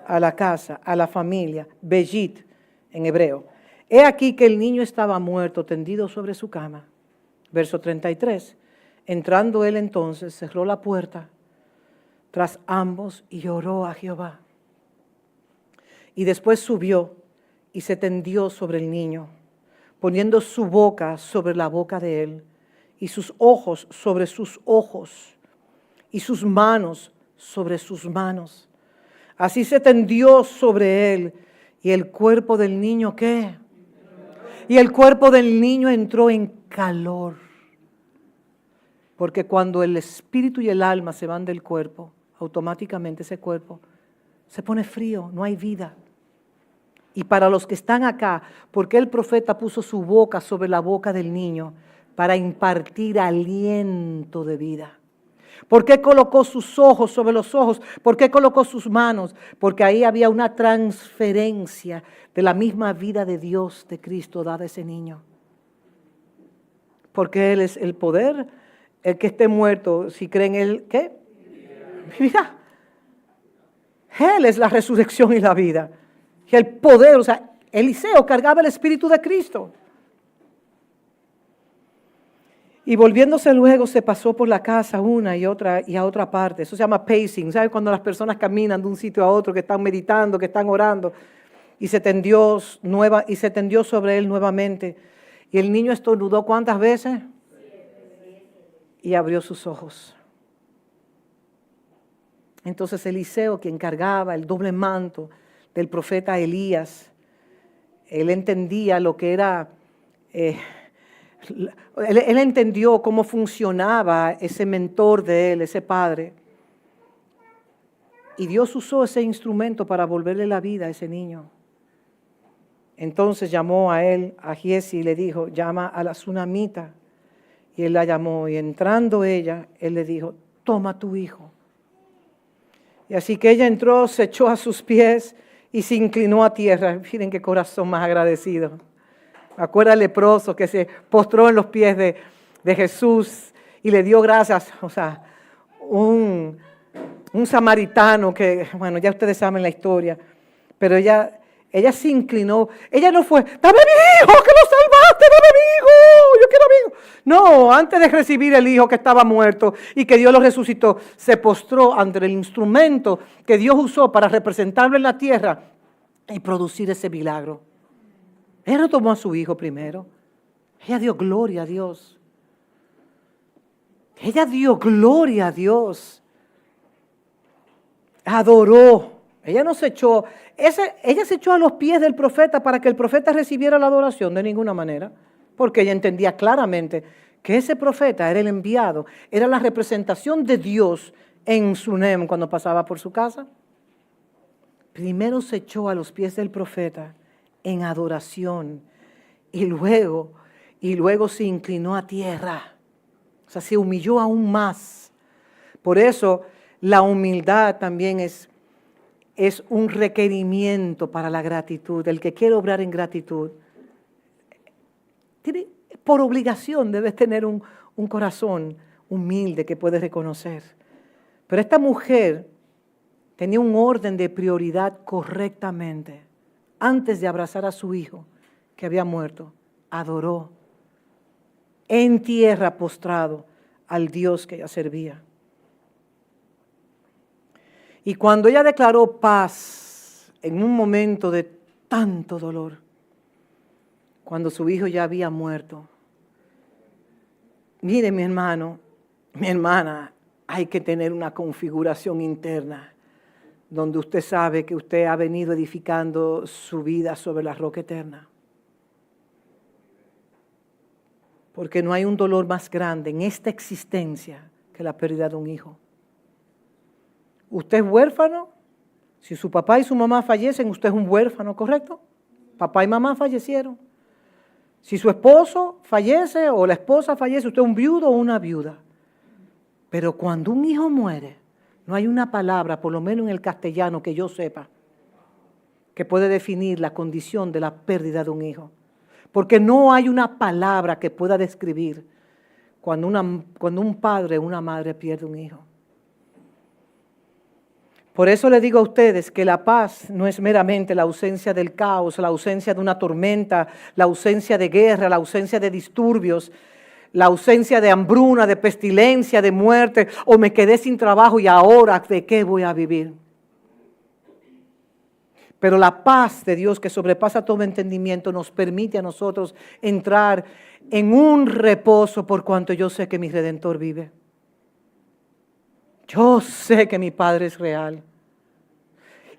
A la casa, a la familia, Bejit en hebreo. He aquí que el niño estaba muerto, tendido sobre su cama. Verso 33. Entrando él entonces, cerró la puerta tras ambos y oró a Jehová. Y después subió y se tendió sobre el niño, poniendo su boca sobre la boca de él, y sus ojos sobre sus ojos, y sus manos sobre sus manos. Así se tendió sobre él, y el cuerpo del niño, ¿qué? Y el cuerpo del niño entró en calor. Porque cuando el espíritu y el alma se van del cuerpo, automáticamente ese cuerpo se pone frío, no hay vida. Y para los que están acá, ¿por qué el profeta puso su boca sobre la boca del niño? Para impartir aliento de vida. ¿Por qué colocó sus ojos sobre los ojos? ¿Por qué colocó sus manos? Porque ahí había una transferencia de la misma vida de Dios, de Cristo, dada a ese niño. Porque Él es el poder, el que esté muerto, si cree en Él, ¿qué? Vivirá. Él es la resurrección y la vida. Y el poder, o sea, Eliseo cargaba el Espíritu de Cristo. Y volviéndose luego se pasó por la casa una y a otra parte. Eso se llama pacing. ¿Sabe cuando las personas caminan de un sitio a otro, que están meditando, que están orando? Y se tendió sobre él nuevamente. Y el niño estornudó ¿cuántas veces? Y abrió sus ojos. Entonces Eliseo, quien cargaba el doble manto del profeta Elías, él entendía lo que era... Él entendió cómo funcionaba ese mentor de él, ese padre. Y Dios usó ese instrumento para volverle la vida a ese niño. Entonces llamó a él, a Giesi, y le dijo, llama a la tsunamita. Y él la llamó, y entrando ella, él le dijo, toma tu hijo. Y así que ella entró, se echó a sus pies y se inclinó a tierra. Miren qué corazón más agradecido. Me acuerdo al leproso que se postró en los pies de Jesús y le dio gracias. O sea, un samaritano que, bueno, ya ustedes saben la historia, pero ella se inclinó. Ella no fue, dame mi hijo, que lo salvaste, dame mi hijo, yo quiero a mi hijo. No, antes de recibir el hijo que estaba muerto y que Dios lo resucitó, se postró ante el instrumento que Dios usó para representarlo en la tierra y producir ese milagro. Ella no tomó a su hijo primero. Ella dio gloria a Dios. Ella dio gloria a Dios. Adoró. Ella no se echó. Ella se echó a los pies del profeta para que el profeta recibiera la adoración de ninguna manera. Porque ella entendía claramente que ese profeta era el enviado. Era la representación de Dios en Sunem cuando pasaba por su casa. Primero se echó a los pies del profeta en adoración y luego se inclinó a tierra, o sea, se humilló aún más. Por eso la humildad también es un requerimiento para la gratitud. El que quiere obrar en gratitud, por obligación debes tener un corazón humilde que puedes reconocer. Pero esta mujer tenía un orden de prioridad correctamente. Antes de abrazar a su hijo que había muerto, adoró en tierra postrado al Dios que ella servía. Y cuando ella declaró paz en un momento de tanto dolor, cuando su hijo ya había muerto, mire mi hermano, mi hermana, hay que tener una configuración interna donde usted sabe que usted ha venido edificando su vida sobre la roca eterna. Porque no hay un dolor más grande en esta existencia que la pérdida de un hijo. Usted es huérfano. Si su papá y su mamá fallecen, usted es un huérfano, ¿correcto? Papá y mamá fallecieron. Si su esposo fallece o la esposa fallece, usted es un viudo o una viuda. Pero cuando un hijo muere, no hay una palabra, por lo menos en el castellano que yo sepa, que puede definir la condición de la pérdida de un hijo. Porque no hay una palabra que pueda describir cuando un padre o una madre pierde un hijo. Por eso le digo a ustedes que la paz no es meramente la ausencia del caos, la ausencia de una tormenta, la ausencia de guerra, la ausencia de disturbios, la ausencia de hambruna, de pestilencia, de muerte, o me quedé sin trabajo y ahora ¿de qué voy a vivir? Pero la paz de Dios que sobrepasa todo entendimiento nos permite a nosotros entrar en un reposo por cuanto yo sé que mi Redentor vive. Yo sé que mi Padre es real.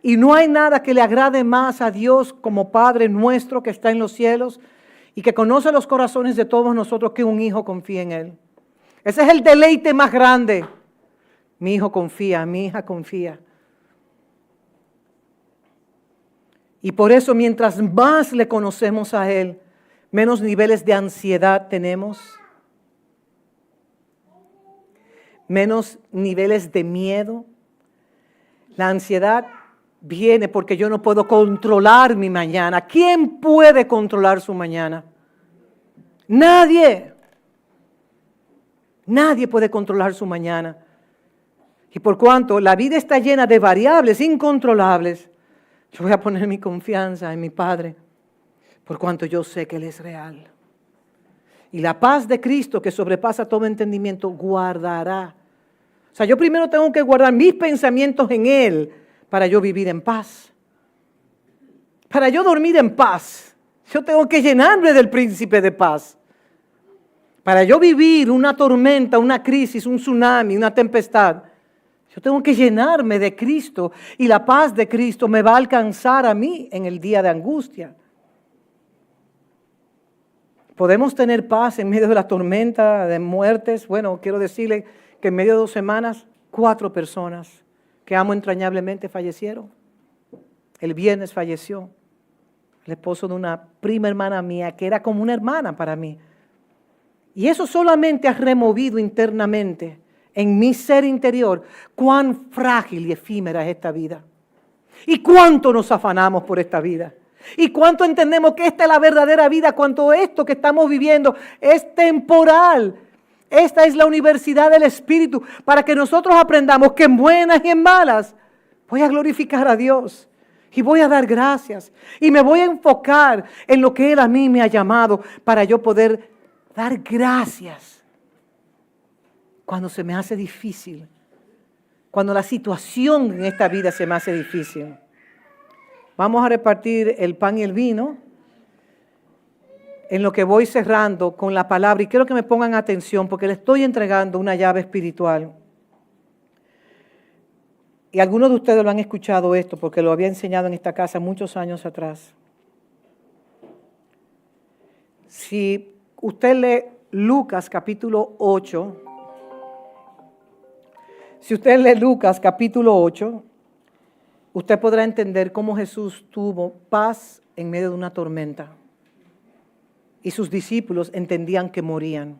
Y no hay nada que le agrade más a Dios como Padre nuestro que está en los cielos y que conoce los corazones de todos nosotros, que un hijo confía en Él. Ese es el deleite más grande. Mi hijo confía, mi hija confía. Y por eso mientras más le conocemos a Él, menos niveles de ansiedad tenemos, menos niveles de miedo. La ansiedad viene porque yo no puedo controlar mi mañana. ¿Quién puede controlar su mañana? Nadie. Nadie puede controlar su mañana. Y por cuanto la vida está llena de variables incontrolables, yo voy a poner mi confianza en mi Padre, por cuanto yo sé que Él es real. Y la paz de Cristo, que sobrepasa todo entendimiento, guardará. O sea, yo primero tengo que guardar mis pensamientos en Él para yo vivir en paz. Para yo dormir en paz, yo tengo que llenarme del príncipe de paz. Para yo vivir una tormenta, una crisis, un tsunami, una tempestad, yo tengo que llenarme de Cristo y la paz de Cristo me va a alcanzar a mí en el día de angustia. Podemos tener paz en medio de la tormenta, de muertes. Bueno, quiero decirle que en medio de 2 semanas, 4 personas que amo entrañablemente fallecieron. El viernes falleció el esposo de una prima hermana mía que era como una hermana para mí. Y eso solamente ha removido internamente en mi ser interior cuán frágil y efímera es esta vida. Y cuánto nos afanamos por esta vida. Y cuánto entendemos que esta es la verdadera vida, cuánto esto que estamos viviendo es temporal. Esta es la universidad del Espíritu para que nosotros aprendamos que en buenas y en malas voy a glorificar a Dios. Y voy a dar gracias. Y me voy a enfocar en lo que Él a mí me ha llamado para yo poder dar gracias. Cuando se me hace difícil, cuando la situación en esta vida se me hace difícil. Vamos a repartir el pan y el vino en lo que voy cerrando con la palabra. Y quiero que me pongan atención porque le estoy entregando una llave espiritual. Y algunos de ustedes lo han escuchado esto porque lo había enseñado en esta casa muchos años atrás. Si usted lee Lucas capítulo 8, si usted lee Lucas capítulo 8, usted podrá entender cómo Jesús tuvo paz en medio de una tormenta. Y sus discípulos entendían que morían.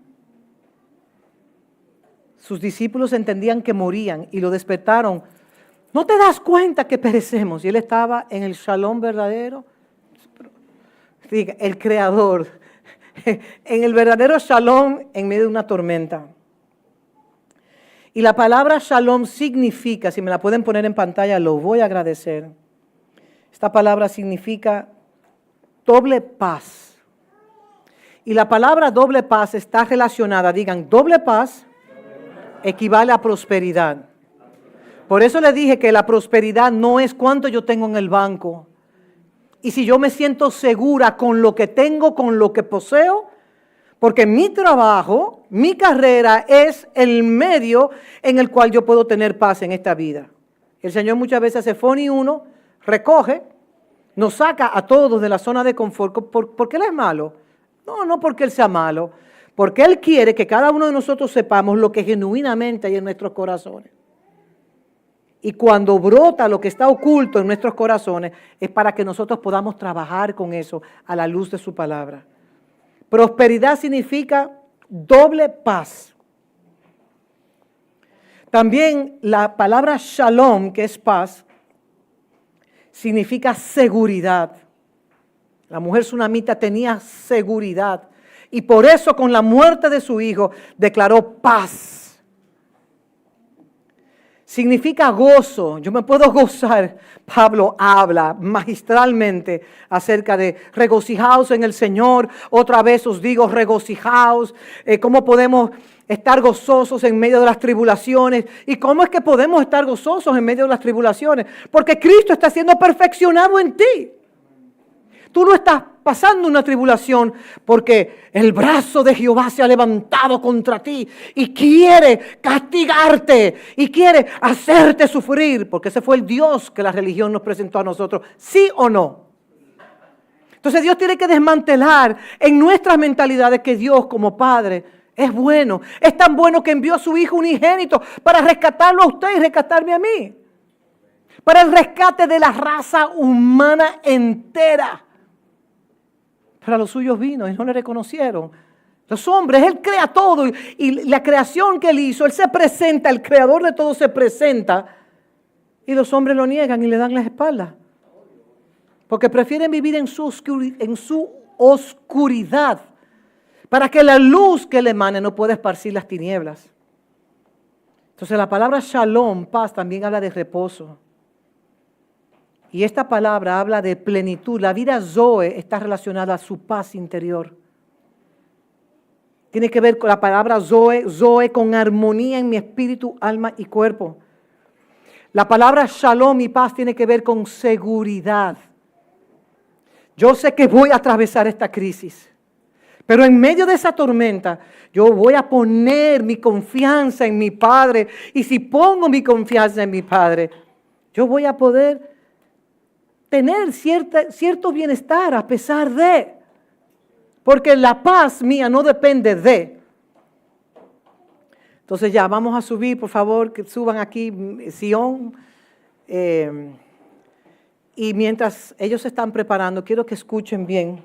Sus discípulos entendían que morían y lo despertaron. ¿No te das cuenta que perecemos? Y él estaba en el shalom verdadero. El creador. En el verdadero shalom en medio de una tormenta. Y la palabra shalom significa, si me la pueden poner en pantalla, lo voy a agradecer. Esta palabra significa doble paz. Y la palabra doble paz está relacionada, digan, doble paz equivale a prosperidad. Por eso le dije que la prosperidad no es cuánto yo tengo en el banco. Y si yo me siento segura con lo que tengo, con lo que poseo, porque mi trabajo, mi carrera es el medio en el cual yo puedo tener paz en esta vida. El Señor muchas veces hace phone uno, recoge, nos saca a todos de la zona de confort. ¿Por qué Él es malo? No porque Él sea malo. Porque Él quiere que cada uno de nosotros sepamos lo que genuinamente hay en nuestros corazones. Y cuando brota lo que está oculto en nuestros corazones, es para que nosotros podamos trabajar con eso a la luz de su palabra. Prosperidad significa doble paz. También la palabra shalom, que es paz, significa seguridad. La mujer sunamita tenía seguridad y por eso con la muerte de su hijo declaró paz. Significa gozo. Yo me puedo gozar. Pablo habla magistralmente acerca de regocijaos en el Señor. Otra vez os digo regocijaos. ¿Cómo podemos estar gozosos en medio de las tribulaciones? ¿Y cómo es que podemos estar gozosos en medio de las tribulaciones? Porque Cristo está siendo perfeccionado en ti. Tú no estás pasando una tribulación porque el brazo de Jehová se ha levantado contra ti y quiere castigarte y quiere hacerte sufrir, porque ese fue el Dios que la religión nos presentó a nosotros, ¿sí o no? Entonces Dios tiene que desmantelar en nuestras mentalidades que Dios como Padre es bueno. Es tan bueno que envió a su Hijo unigénito para rescatarlo a usted y rescatarme a mí. para el rescate de la raza humana entera. Pero a los suyos vino y no le reconocieron. Los hombres, Él crea todo y la creación que Él hizo, Él se presenta, el creador de todo se presenta y los hombres lo niegan y le dan las espaldas. Porque prefieren vivir en su oscuridad para que la luz que le emane no pueda esparcir las tinieblas. Entonces la palabra shalom, paz, también habla de reposo. Y esta palabra habla de plenitud. La vida Zoe está relacionada a su paz interior. Tiene que ver con la palabra Zoe con armonía en mi espíritu, alma y cuerpo. La palabra shalom y paz tiene que ver con seguridad. Yo sé que voy a atravesar esta crisis, pero en medio de esa tormenta yo voy a poner mi confianza en mi Padre. Y si pongo mi confianza en mi Padre, yo voy a poder tener cierto bienestar a pesar de. Porque la paz mía no depende de. Entonces ya, vamos a subir, por favor, que suban aquí Sion. Y mientras ellos se están preparando, quiero que escuchen bien.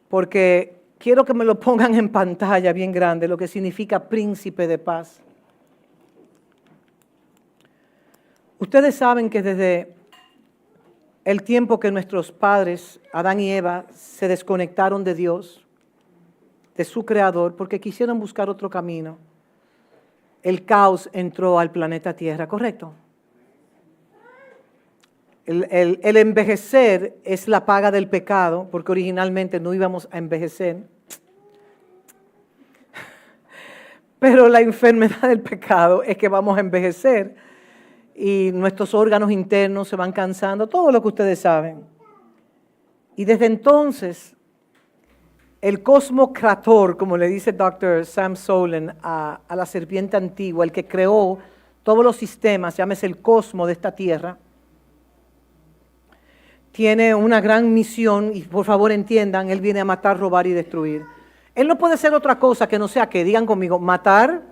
Porque quiero que me lo pongan en pantalla bien grande, lo que significa príncipe de paz. Ustedes saben que desde el tiempo que nuestros padres, Adán y Eva, se desconectaron de Dios, de su creador, porque quisieron buscar otro camino, el caos entró al planeta Tierra, ¿correcto? El envejecer es la paga del pecado, porque originalmente no íbamos a envejecer. Pero la enfermedad del pecado es que vamos a envejecer y nuestros órganos internos se van cansando, todo lo que ustedes saben. Y desde entonces, el cosmocrator, como le dice Dr. Sam Solen a la serpiente antigua, el que creó todos los sistemas, llámese el cosmos de esta tierra, tiene una gran misión, y por favor entiendan, Él viene a matar, robar y destruir. Él no puede ser otra cosa que no sea que, digan conmigo, matar,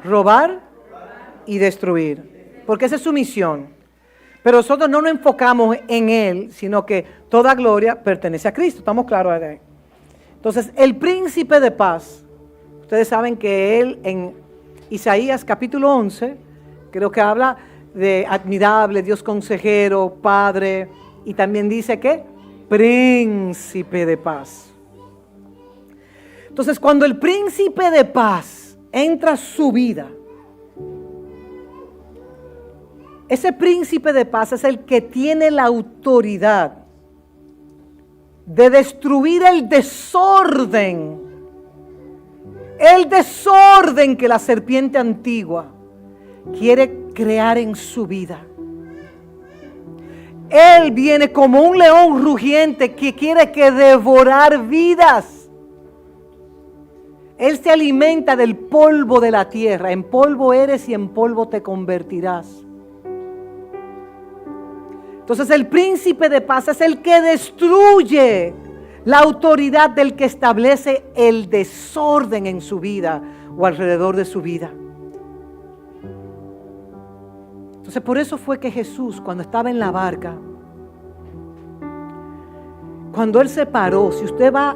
robar y destruir. Porque esa es su misión. Pero nosotros no nos enfocamos en Él, sino que toda gloria pertenece a Cristo. ¿Estamos claros ahí? Entonces, el príncipe de paz, ustedes saben que Él en Isaías capítulo 11, creo que habla de admirable, Dios consejero, Padre, y también dice que príncipe de paz. Entonces, cuando el príncipe de paz entra a su vida, ese príncipe de paz es el que tiene la autoridad de destruir el desorden que la serpiente antigua quiere crear en su vida. Él viene como un león rugiente que quiere devorar vidas. Él se alimenta del polvo de la tierra. En polvo eres y en polvo te convertirás. Entonces el príncipe de paz es el que destruye la autoridad del que establece el desorden en su vida o alrededor de su vida. Entonces por eso fue que Jesús, cuando estaba en la barca, cuando Él se paró, si usted va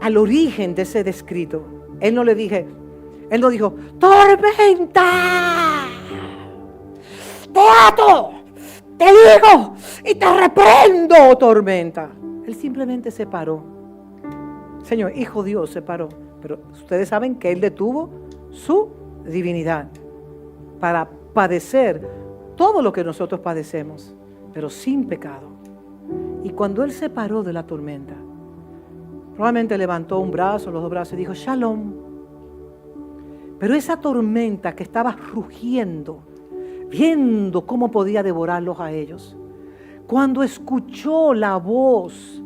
al origen de ese descrito, Él no dijo, tormenta, te ato, te digo y te reprendo, tormenta. Él simplemente se paró. Señor, Hijo Dios se paró. Pero ustedes saben que Él detuvo su divinidad para padecer todo lo que nosotros padecemos, pero sin pecado. Y cuando Él se paró de la tormenta, probablemente levantó un brazo, los dos brazos y dijo, Shalom. Pero esa tormenta que estaba rugiendo, viendo cómo podía devorarlos a ellos, cuando escuchó la voz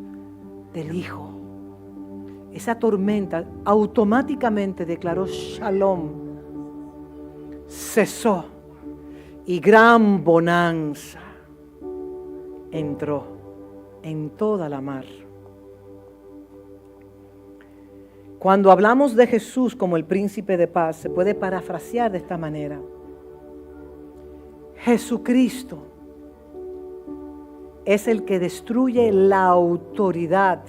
del Hijo, esa tormenta automáticamente declaró Shalom, cesó y gran bonanza entró en toda la mar. Cuando hablamos de Jesús como el príncipe de paz, se puede parafrasear de esta manera. Jesucristo es el que destruye la autoridad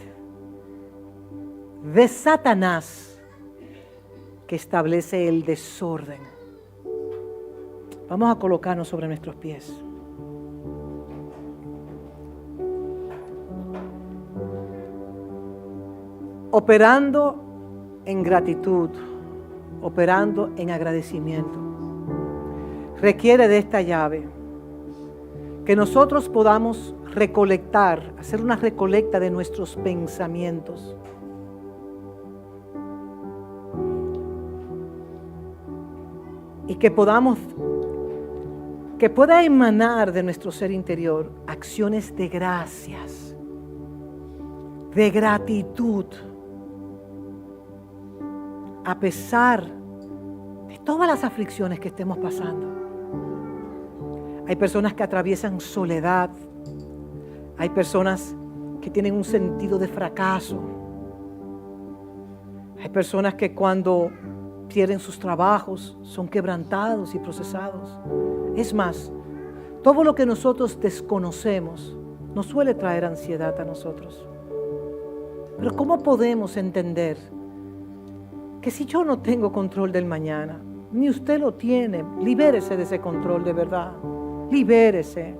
de Satanás que establece el desorden. Vamos a colocarnos sobre nuestros pies. Operando en gratitud, operando en agradecimiento, requiere de esta llave, que nosotros podamos recolectar, hacer una recolecta de nuestros pensamientos. Y que pueda emanar de nuestro ser interior acciones de gracias, de gratitud, a pesar de todas las aflicciones que estemos pasando. Hay personas que atraviesan soledad, hay personas que tienen un sentido de fracaso, hay personas que cuando pierden sus trabajos son quebrantados y procesados. Es más, todo lo que nosotros desconocemos nos suele traer ansiedad a nosotros. Pero ¿cómo podemos entender que si yo no tengo control del mañana, ni usted lo tiene? Libérese de ese control de verdad. Libérese.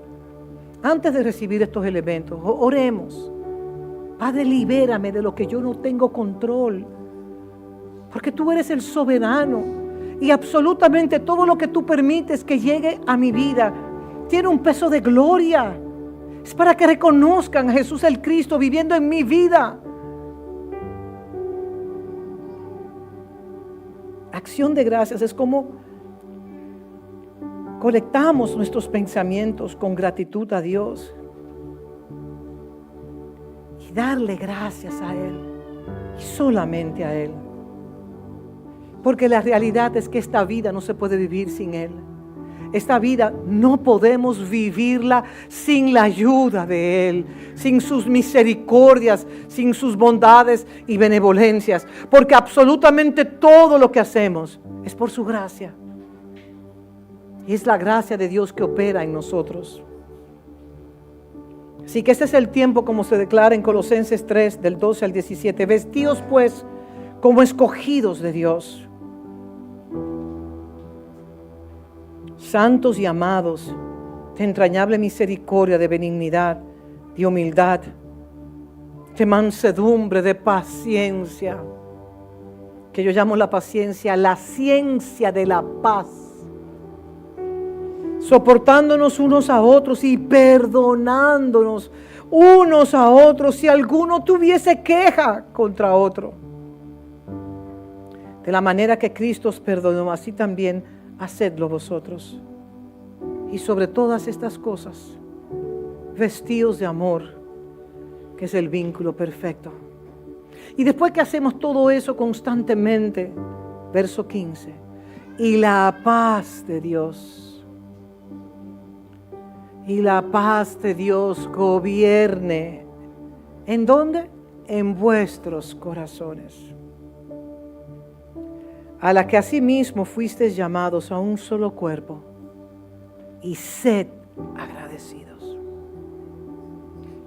Antes de recibir estos elementos, oremos. Padre, libérame de lo que yo no tengo control. Porque tú eres el soberano. Y absolutamente todo lo que tú permites que llegue a mi vida tiene un peso de gloria. Es para que reconozcan a Jesús el Cristo viviendo en mi vida. Acción de gracias es como colectamos nuestros pensamientos con gratitud a Dios y darle gracias a Él y solamente a Él. Porque la realidad es que esta vida no se puede vivir sin Él. Esta vida no podemos vivirla sin la ayuda de Él, sin sus misericordias, sin sus bondades y benevolencias. Porque absolutamente todo lo que hacemos es por su gracia. Y es la gracia de Dios que opera en nosotros. Así que este es el tiempo, como se declara en Colosenses 3, del 12 al 17. Vestíos pues como escogidos de Dios, santos y amados, de entrañable misericordia, de benignidad, de humildad, de mansedumbre, de paciencia, que yo llamo la paciencia la ciencia de la paz, soportándonos unos a otros y perdonándonos unos a otros si alguno tuviese queja contra otro. De la manera que Cristo os perdonó, así también hacedlo vosotros. Y sobre todas estas cosas, vestíos de amor, que es el vínculo perfecto. Y después que hacemos todo eso constantemente, verso 15, y la paz de Dios, y la paz de Dios gobierne, ¿en dónde? En vuestros corazones, a la que asimismo fuisteis llamados a un solo cuerpo, y sed agradecidos.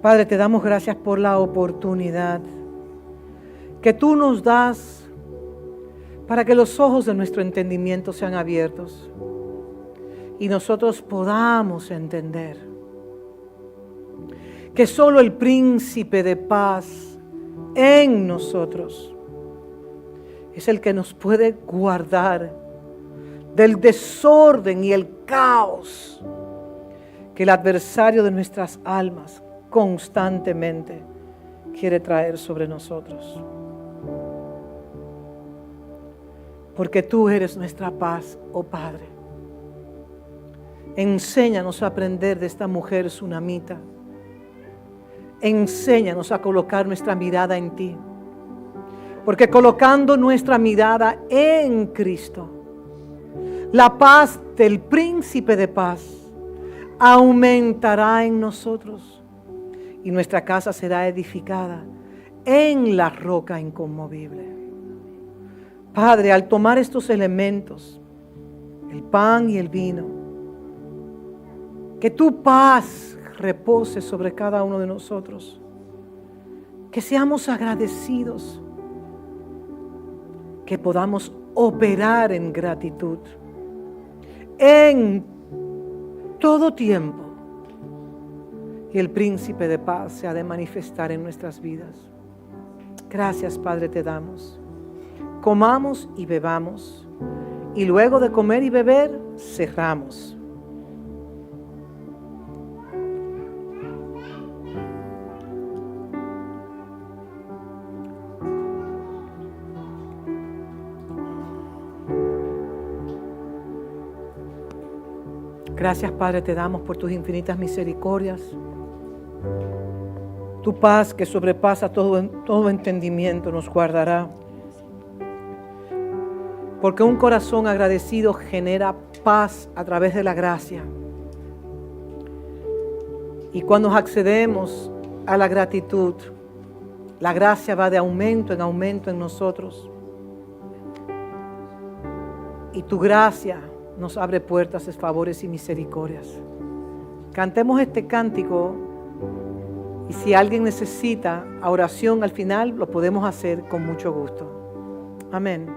Padre, te damos gracias por la oportunidad que tú nos das para que los ojos de nuestro entendimiento sean abiertos y nosotros podamos entender que solo el príncipe de paz en nosotros es el que nos puede guardar del desorden y el caos que el adversario de nuestras almas constantemente quiere traer sobre nosotros. Porque tú eres nuestra paz, oh Padre. Enséñanos a aprender de esta mujer sunamita. Enséñanos a colocar nuestra mirada en ti. Porque colocando nuestra mirada en Cristo, la paz del príncipe de paz aumentará en nosotros y nuestra casa será edificada en la roca inconmovible. Padre, al tomar estos elementos, el pan y el vino, Que tu paz repose sobre cada uno de nosotros. Que seamos agradecidos. Que podamos operar en gratitud. En todo tiempo. Y el príncipe de paz se ha de manifestar en nuestras vidas. Gracias, Padre, te damos. Comamos y bebamos. Y luego de comer y beber, cerramos. Gracias, Padre, te damos por tus infinitas misericordias. Tu paz que sobrepasa todo entendimiento nos guardará. Porque un corazón agradecido genera paz a través de la gracia. Y cuando accedemos a la gratitud, la gracia va de aumento en nosotros. Y tu gracia nos abre puertas, favores y misericordias. Cantemos este cántico y si alguien necesita oración al final, lo podemos hacer con mucho gusto. Amén.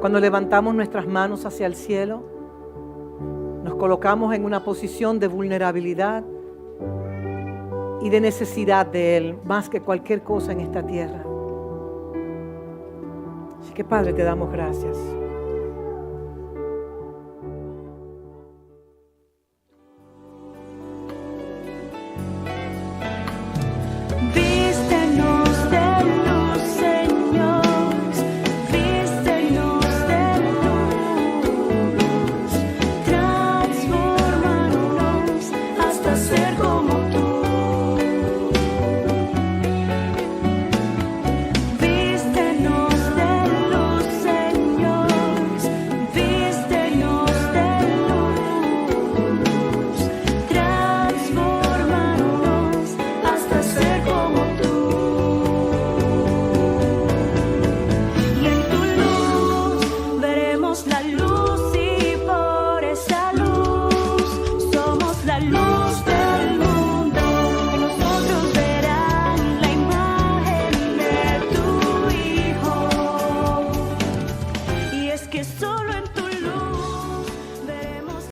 Cuando levantamos nuestras manos hacia el cielo, nos colocamos en una posición de vulnerabilidad y de necesidad de Él, más que cualquier cosa en esta tierra. Así que, Padre, te damos gracias.